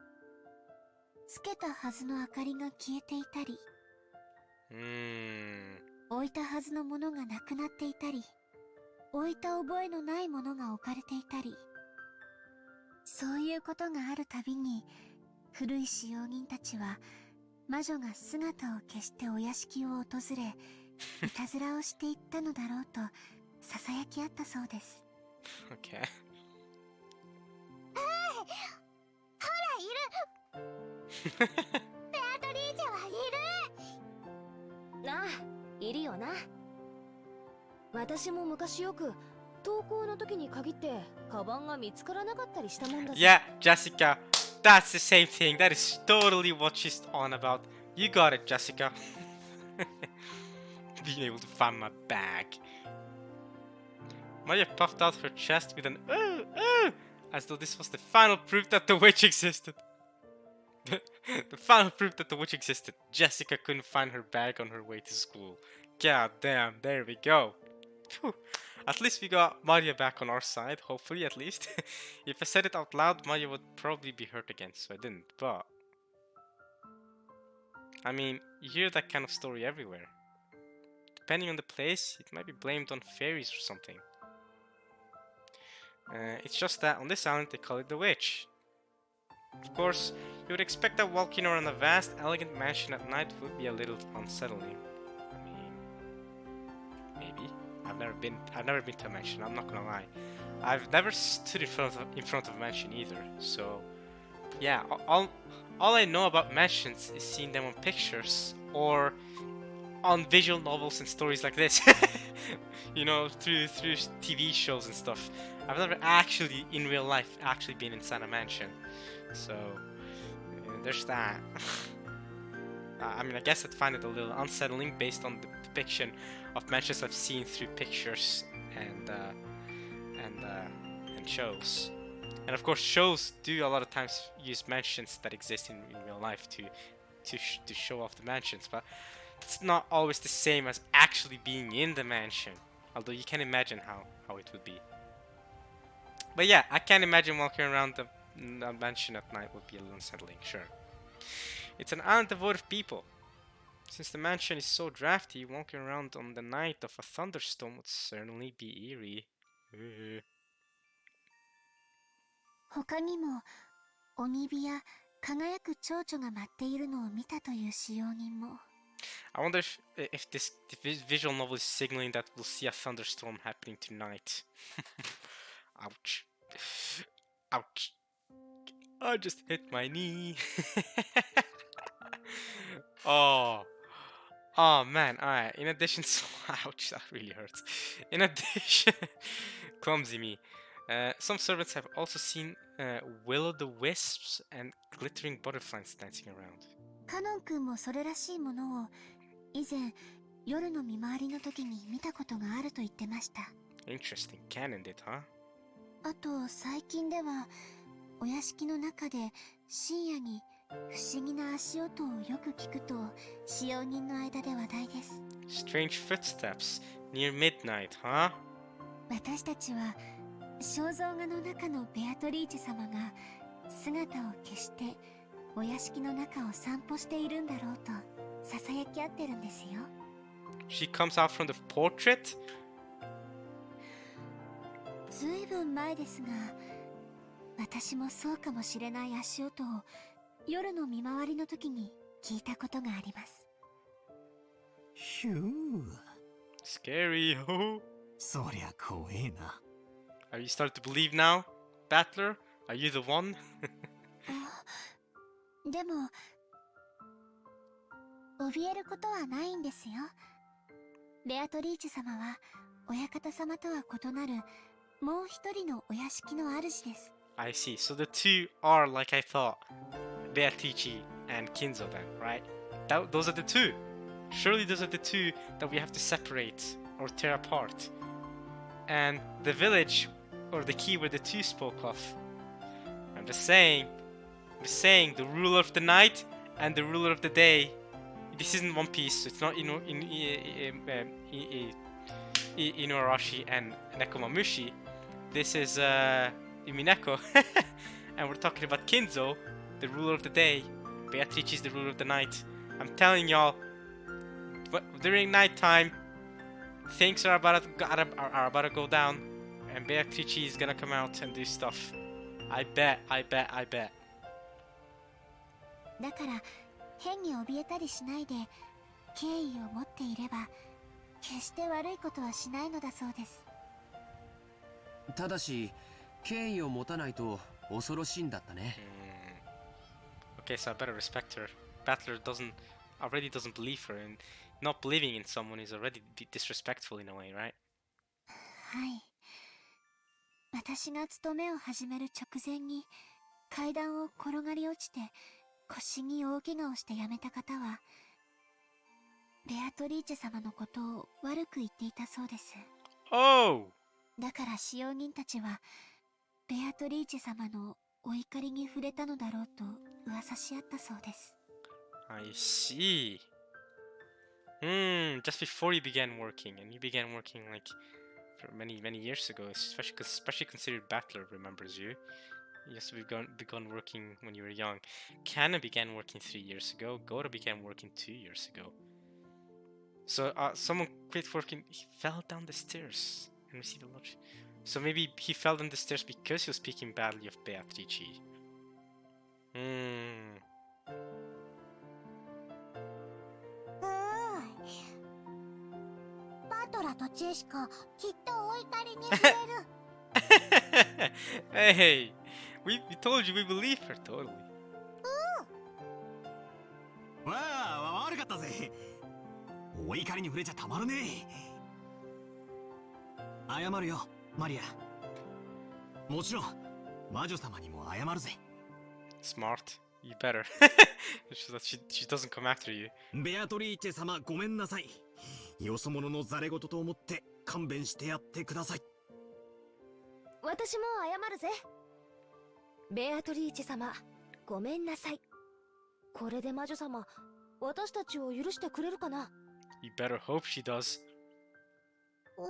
つけたはずの明かりが消えていたり、置いたはずのものがなくなっていたり、置いた覚えのないものが置かれていたり、そういうことがあるたびに古い使用人たちは魔女が姿を消してお屋敷を訪れ、いたずらをしていったのだろうとささやき合ったそうです。Okay. ほら、いる。ベアトリーチェはいる。ああ、いるよな。私も昔よく登校の時に限ってカバンが見つからなかったりしたもんだぜ。 Yeah, Jessica, that's the same thing. That is totally what she's on about. You got it, Jessica. Being able to find my bag. Maya puffed out her chest with an as though this was the final proof that the witch existed. The final proof that the witch existed. Jessica couldn't find her bag on her way to school. God damn, there we go. Phew. At least we got Maria back on our side, hopefully at least. If I said it out loud, Maria would probably be hurt again, so I didn't, but... I mean, you hear that kind of story everywhere. Depending on the place, it might be blamed on fairies or something. It's just that on this island they call it the witch. Of course, you would expect that walking around a vast, elegant mansion at night would be a little unsettling. I mean, maybe. I've never been to a mansion, I'm not gonna lie. I've never stood in front of a mansion either, so yeah, all I know about mansions is seeing them on pictures or on visual novels and stories like this. You know, through TV shows and stuff. I've never actually, in real life, actually been inside a mansion. So, there's that. I mean, I guess I'd find it a little unsettling based on the depiction of mansions I've seen through pictures and shows. And of course, shows do a lot of times use mansions that exist in real life to show off the mansions, but it's not always the same as actually being in the mansion. Although you can imagine how it would be. But yeah, I can imagine walking around the mansion at night would be a little unsettling, sure. It's an island devoid of people. Since the mansion is so drafty, walking around on the night of a thunderstorm would certainly be eerie. 他にも鬼火や輝く蝶々が舞っているのを見たという使用人も。 I wonder if this visual novel is signaling that we'll see a thunderstorm happening tonight. Ouch. Ouch. I just hit my knee. Oh. Oh man, alright. In addition to... Ouch, that really hurts. In addition... Clumsy me. Some servants have also seen will-o'-the-wisps and glittering butterflies dancing around. カノン君もそれらしいものを以前夜の見回りの時に見たことがあると言ってました。 Interesting canon did, huh? あと最近ではお屋敷の中で深夜に不思議な足音をよく聞くと使用人の間で話題です。 Strange footsteps near midnight, huh? 私たちは肖像画の中のベアトリーチェ様が姿を消してお屋敷の中を散歩しているんだろうとささやき合ってるんですよ。 She comes out from the portrait? ずいぶん前ですが、私もそうかもしれない足音を夜の見回りの時に聞いたことがあります。ひゅー。Scary, oh. そりゃ怖えな。Are you starting to believe now, Battler? Are you the one? でも怯えることはないんですよ。ベアトリーチェ様は親方様とは異なるもう一人のお屋敷の主です。 I see. So the two are like I thought. Beatrice and Kinzo then, right? Those are the two. Surely those are the two that we have to separate or tear apart. And the village or the key where the two spoke of. I'm just saying the ruler of the night and the ruler of the day. This isn't One Piece, so it's not Inuarashi and Nekomamushi. This is Umineko. And we're talking about Kinzo, the ruler of the day. Beatrice is the ruler of the night. I'm telling y'all, during nighttime, things are about to go down, and Beatrice is gonna come out and do stuff. I bet. だから変に怯えたりしないで敬意を持っていれば決して悪いことはしないのだそうです。ただし敬意を持たないと恐ろしいんだったね。Okay, so I better respect her. Battler already doesn't believe her, and not believing in someone is already disrespectful in a way, right? はい。私が勤めを始める直前に階段を転がり落ちて腰に大怪我をして辞めた方はベアトリーチェ様のことを悪く言っていたそうです。Oh! だから使用人たちはベアトリーチェ様のお怒りに触れたのだろうと噂し合ったそうです。I see. Just before you began working, and you began working like for many years ago, especially considered Battler remembers you. You just begun working when you were young. Kana began working 3 years ago. Goro began working 2 years ago. So someone quit working. He fell down the stairs and received a lot. So maybe he fell down the stairs because he was speaking badly of Beatrice. Hey, we told you we believe her totally. わあ、悪かったぜ。お怒りに触れちゃたまるね。謝るよ、マリア。もちろん、魔女様にも謝るぜ。Smart. You better. So that she doesn't come after you. ベアトリーチェ様、ごめんなさい。よそ者のザレ言と思って勘弁してやってください。私も謝るぜ。ベアトリーチェ様、ごめんなさい。これで魔女様、私たちを許してくれるかな？ You better hope she does. わ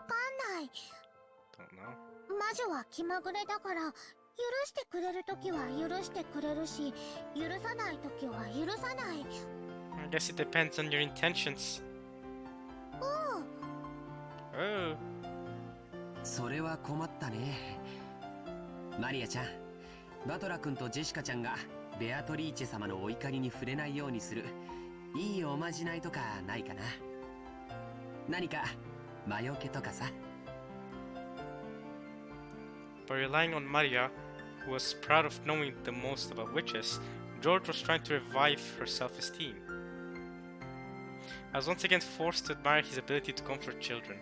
かんない。 Don't know. 魔女は気まぐれだから許してくれるときは許してくれるし、許さないときは許さない。 I guess it depends on your intentions. Oh. それは困ったね。マリアちゃん、バトラ君とジェシカちゃんがベアトリーチェ様のお怒りに触れないようにするいいおまじないとかないかな。何か魔除けとかさ。By relying on Maria, who was proud of knowing the most about witches, George was trying to revive her self-esteem. I was once again forced to admire his ability to comfort children.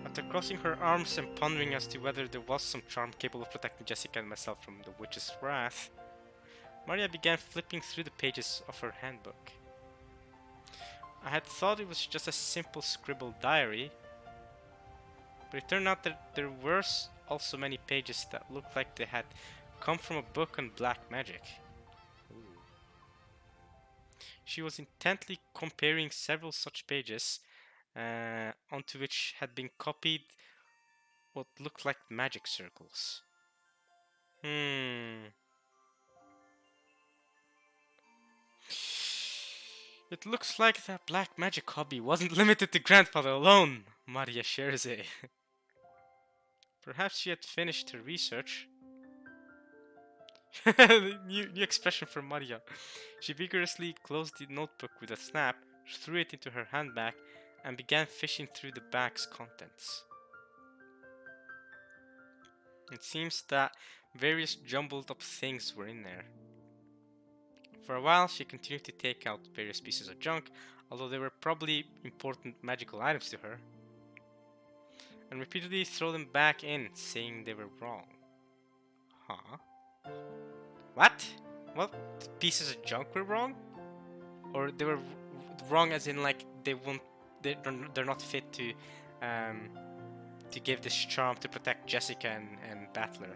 After crossing her arms and pondering as to whether there was some charm capable of protecting Jessica and myself from the witch's wrath, Maria began flipping through the pages of her handbook. I had thought it was just a simple scribbled diary, but it turned out that there were also many pages that looked like they had come from a book on black magic. She was intently comparing several such pages, onto which had been copied what looked like magic circles. It looks like that black magic hobby wasn't limited to grandfather alone, Maria shares it. Perhaps she had finished her research. new expression from Maria. She vigorously closed the notebook with a snap, threw it into her handbag, and began fishing through the bag's contents. It seems that various jumbled up things were in there. For a while, she continued to take out various pieces of junk, although they were probably important magical items to her, and repeatedly throw them back in, saying they were wrong. Huh? What? What? The pieces of junk were wrong? Or they were wrong as in like they're not fit to give this charm to protect Jessica and Battler.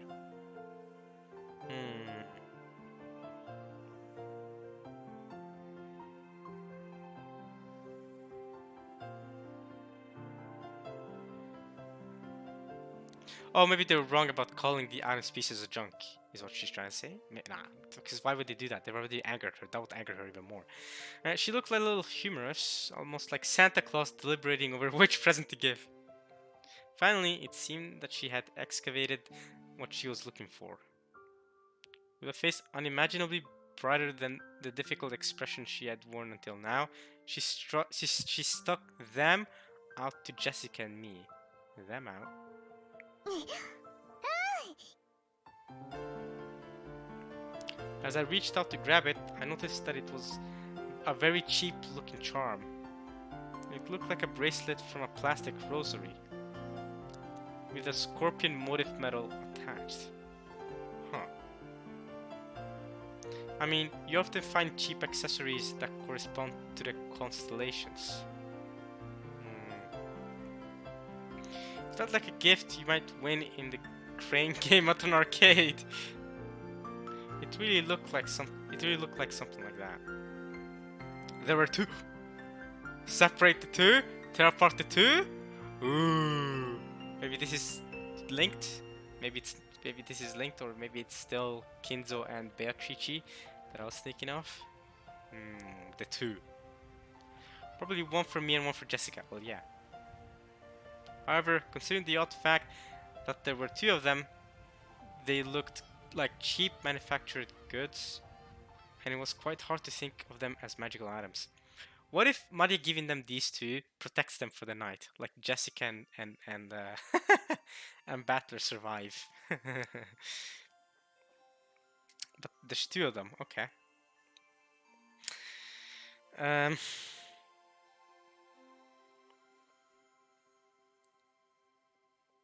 Oh, maybe they were wrong about calling the item pieces of junk, is what she's trying to say? Nah, because why would they do that? They've already angered her. That would anger her even more. She looked like a little humorous, almost like Santa Claus deliberating over which present to give. Finally, it seemed that she had excavated what she was looking for. With a face unimaginably brighter than the difficult expression she had worn until now, she stuck them out to Jessica and me. Them out. As I reached out to grab it, I noticed that it was a very cheap looking charm. It looked like a bracelet from a plastic rosary, with a scorpion motif medal attached. Huh. I mean, you often find cheap accessories that correspond to the constellations. It felt like a gift you might win in the crane game at an arcade. It really looked like something like that. There were two. Separate the two? Tear apart the two? Ooh. Maybe this is linked? Maybe this is linked, or maybe it's still Kinzo and Beatrice that I was thinking of. The two. Probably one for me and one for Jessica. Well, yeah. However, considering the odd fact that there were two of them, they looked like cheap manufactured goods, and it was quite hard to think of them as magical items. What if Maria giving them these two protects them for the night, like Jessica and and Battler survive? But there's two of them. Okay.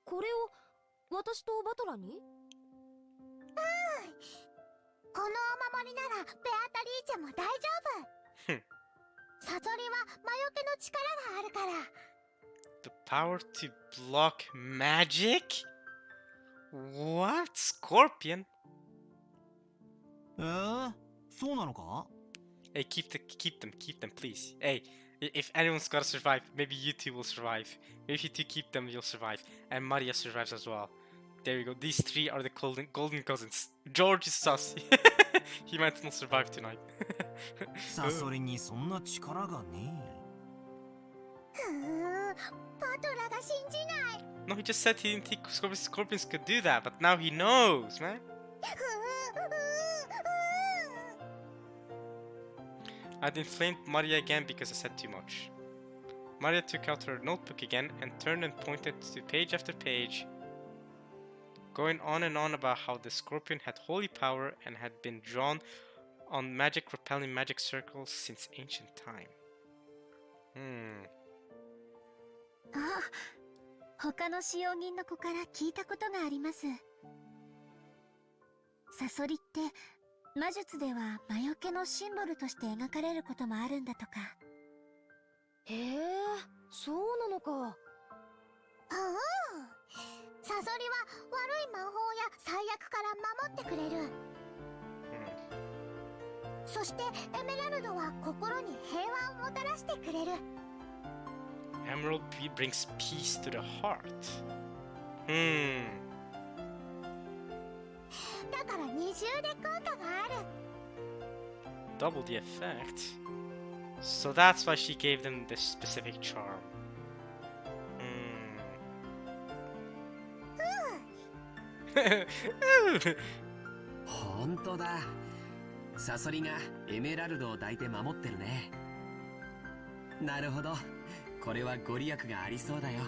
これを私とバトラに？このお守りならベアタリーチェも大丈夫。サソリは魔除けの力があるから。The power to block magic? What? Scorpion? そうなのか? Hey, keep them, please. Hey, if anyone's gotta survive, maybe you two will survive. Maybe if you two keep them, you'll survive. And Maria survives as well. There you go. These three are the golden cousins. George is sus. He might not survive tonight. サソリにそんな力がねえ。バトラが信じない。No, he just said he didn't think scorpions could do that, but now he knows, man. I'd inflamed Maria again because I said too much. Maria took out her notebook again and turned and pointed to page after page, going on and on about how the scorpion had holy power and had been drawn on magic repelling magic circles since ancient time. あ、他の使用人の子から聞いたことがあります。サソリって魔術では魔除けのシンボルとして描かれることもあるんだとか。へえ、そうなのか。ああ、サソリは悪い魔法や災厄から守ってくれる。そしてエメラルドは心に平和をもたらしてくれる。Emerald brings peace to the heart. だから二重で効果がある。Double the effect. So that's why she gave them this specific charm. 本当だ。サソリがエメラルドを抱いて守ってるね。なるほど。これはご利益がありそうだよ。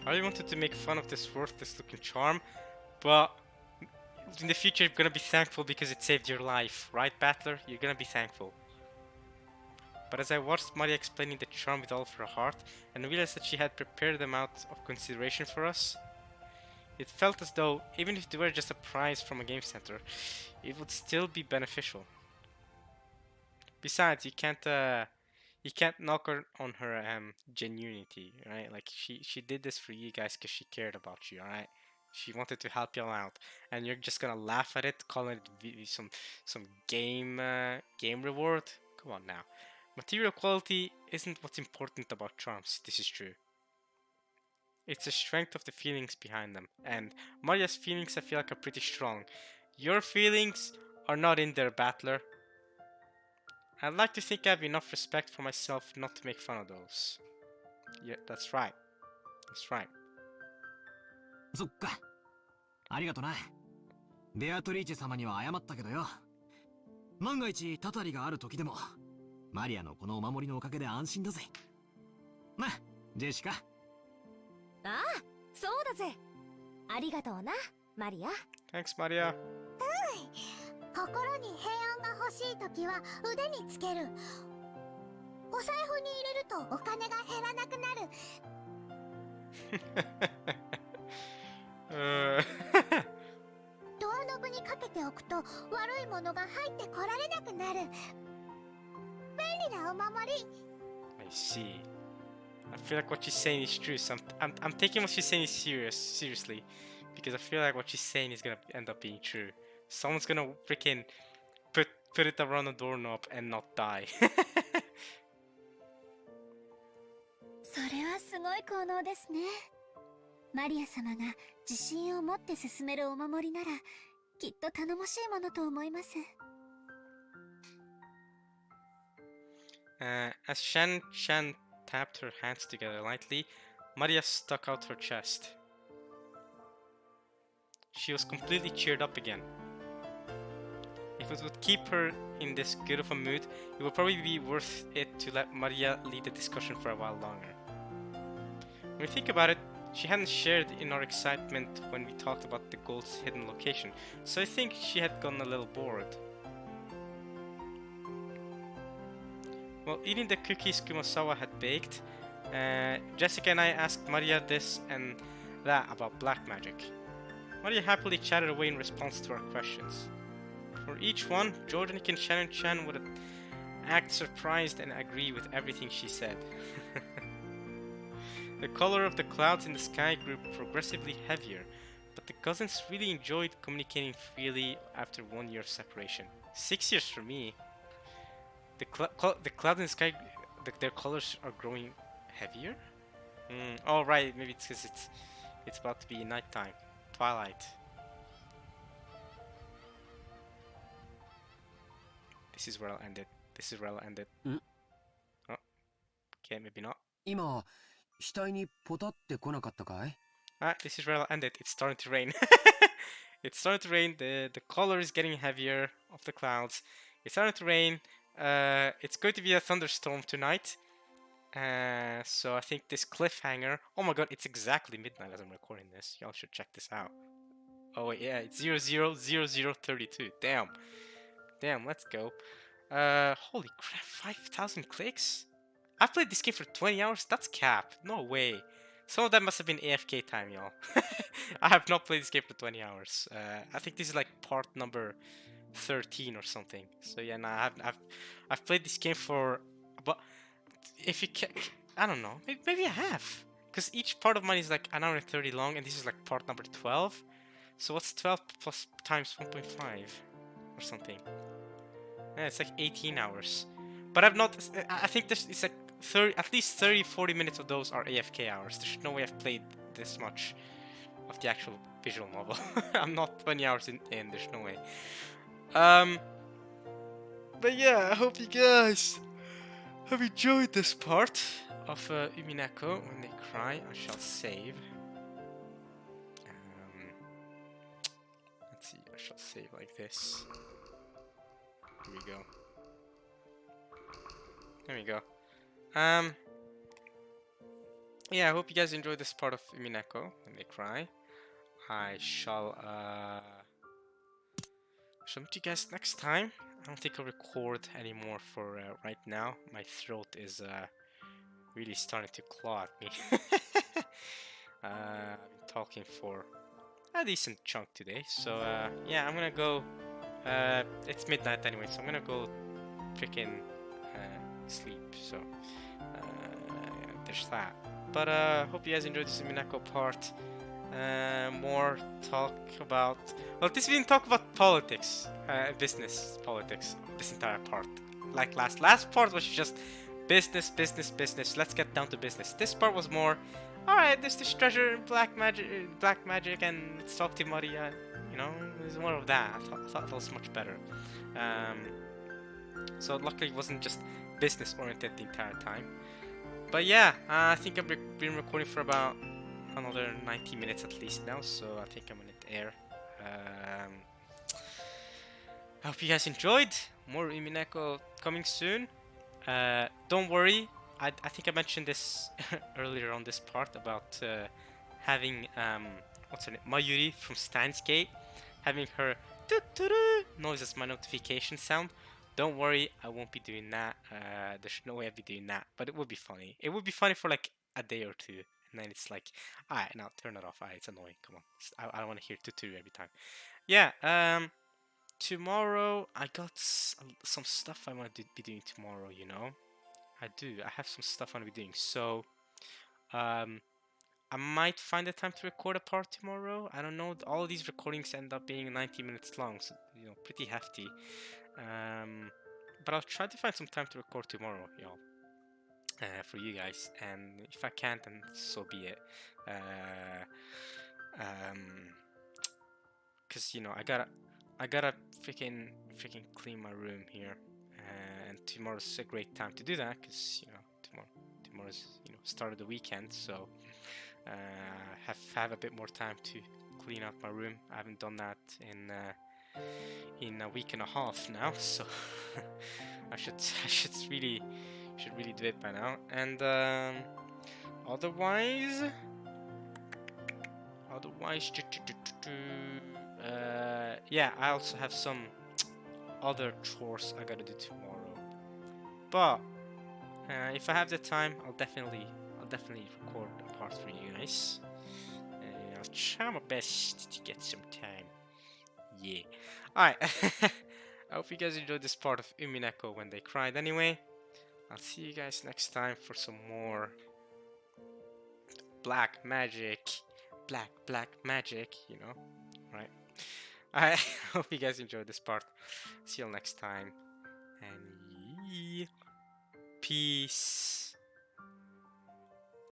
I really wanted to make fun of this worthless looking charm, but in the future you're gonna be thankful because it saved your life, right, Battler? You're gonna be thankful. But as I watched Maria explaining the charm with all of her heart and realized that she had prepared them out of consideration for us, it felt as though, even if they were just a prize from a game center, it would still be beneficial. Besides, you can't knock on her genuinity, right? Like she did this for you guys because she cared about you, alright? She wanted to help y'all out, and you're just gonna laugh at it, calling it some game reward. Come on now. Material quality isn't what's important about charms. This is true. It's the strength of the feelings behind them, and Maria's feelings I feel like are pretty strong. Your feelings are not in there, Battler. I'd like to think I have enough respect for myself not to make fun of those. Yeah, that's right. That's right. そっか。ありがとな。ベアトリーチェ様には謝ったけどよ。万が一たたりがある時でも、マリアのこのお守りのおかげで安心だぜ。な、ジェシカ。ああ、そうだぜ。ありがとうな、マリア。 Thanks, Maria. 心に平安が欲しいときは腕につける。お財布に入れるとお金が減らなくなる。ドアノブにかけておくと悪いものが入ってこられなくなる。便利なお守り。 I see. I feel like what she's saying is true. So I'm taking what she's saying seriously, because I feel like what she's saying is gonna end up being true. Someone's gonna freaking put it around the doorknob and not die. それはすごい効能ですね。マリア様が自信を持って進めるお守りならきっと頼もしいものと思います。As Shan tapped her hands together lightly, Maria stuck out her chest. She was completely cheered up again. If it would keep her in this good of a mood, it would probably be worth it to let Maria lead the discussion for a while longer. When we think about it, she hadn't shared in our excitement when we talked about the gold's hidden location, so I think she had gotten a little bored. While eating the cookies Kumasawa had baked, Jessica and I asked Maria this and that about black magic. Maria happily chatted away in response to our questions. For each one, Jordan and Shannon-chan would act surprised and agree with everything she said. The color of the clouds in the sky grew progressively heavier, but the cousins really enjoyed communicating freely after 1 year of separation. 6 years for me. The clouds in the sky, their colors are growing heavier? Oh right, maybe it's because it's about to be nighttime. Twilight. This is where I'll end it. This is where I'll end it. Oh. Okay, maybe not. 今、額にポタって来なかったかい? This is where I'll end it. It's starting to rain. It's starting to rain. The color is getting heavier of the clouds. It's starting to rain. It's going to be a thunderstorm tonight. So I think this cliffhanger... Oh my god, it's exactly midnight as I'm recording this. Y'all should check this out. Oh wait, yeah, it's 000032. Damn. Damn, let's go. Holy crap, 5,000 clicks? I've played this game for 20 hours? That's cap. No way. Some of that must have been AFK time, y'all. I have not played this game for 20 hours. I think this is like part number 13 or something. So yeah, nah, I've played this game for... But if you can... I don't know. Maybe I have. Because each part of mine is like an hour and 30 long, and this is like part number 12. So what's 12 plus times 1.5 or something? Yeah, it's like 18 hours. But I've not... I think this is like 30, at least 30-40 minutes of those are AFK hours. There's no way I've played this much of the actual visual novel. I'm not 20 hours in, there's no way. But yeah, I hope you guys have enjoyed this part of Umineko. When they cry, I shall save. Let's see, I shall save like this. Here we go. There we go. Yeah, I hope you guys enjoyed this part of Umineko when they cry. I shall meet you guys next time. I don't think I'll record anymore for right now. My throat is really starting to claw at me. I've been talking for a decent chunk today, so yeah, I'm gonna go. It's midnight anyway, so I'm gonna go freaking sleep. So there's that. But hope you guys enjoyed this Umineko part. More talk about... Well, this we didn't talk about politics, business politics, this entire part. Like last part was just business. Let's get down to business. This part was more, alright, there's this treasure, black magic, and let's talk to Maria. You know, it was more of that. I thought that was much better. So luckily it wasn't just business oriented the entire time. But yeah, I think I've been recording for about another 90 minutes at least now, so I think I'm gonna air. I hope you guys enjoyed. More Umineko coming soon. Don't worry, I think I mentioned this earlier on this part about having what's her name, Mayuri from Steins Gate, having her noise as my notification sound. Don't worry, I won't be doing that. There's no way I'll be doing that, but it would be funny. It would be funny for like a day or two, and then it's like, alright, now turn it off. Alright, it's annoying. Come on, I don't want to hear tutu every time. Yeah. Tomorrow I got some stuff I want to be doing tomorrow. You know, I do. I have some stuff I want to be doing. So, I might find the time to record a part tomorrow. I don't know. All of these recordings end up being 90 minutes long, so you know, pretty hefty. But I'll try to find some time to record tomorrow, y'all, for you guys. And if I can't, then so be it. Cause you know, I gotta freaking clean my room here, and tomorrow's a great time to do that. Cause you know, tomorrow's start of the weekend, so have a bit more time to clean out my room. I haven't done that in a week and a half now, so I should really do it by now. And otherwise, yeah, I also have some other chores I gotta do tomorrow. But if I have the time, I'll definitely record a part for you guys. I'll try my best to get some time. Yeah. Alright. I hope you guys enjoyed this part of Umineko when they cried anyway. I'll see you guys next time for some more black magic. Black magic, you know. Right. I hope you guys enjoyed this part. See you all next time. And peace.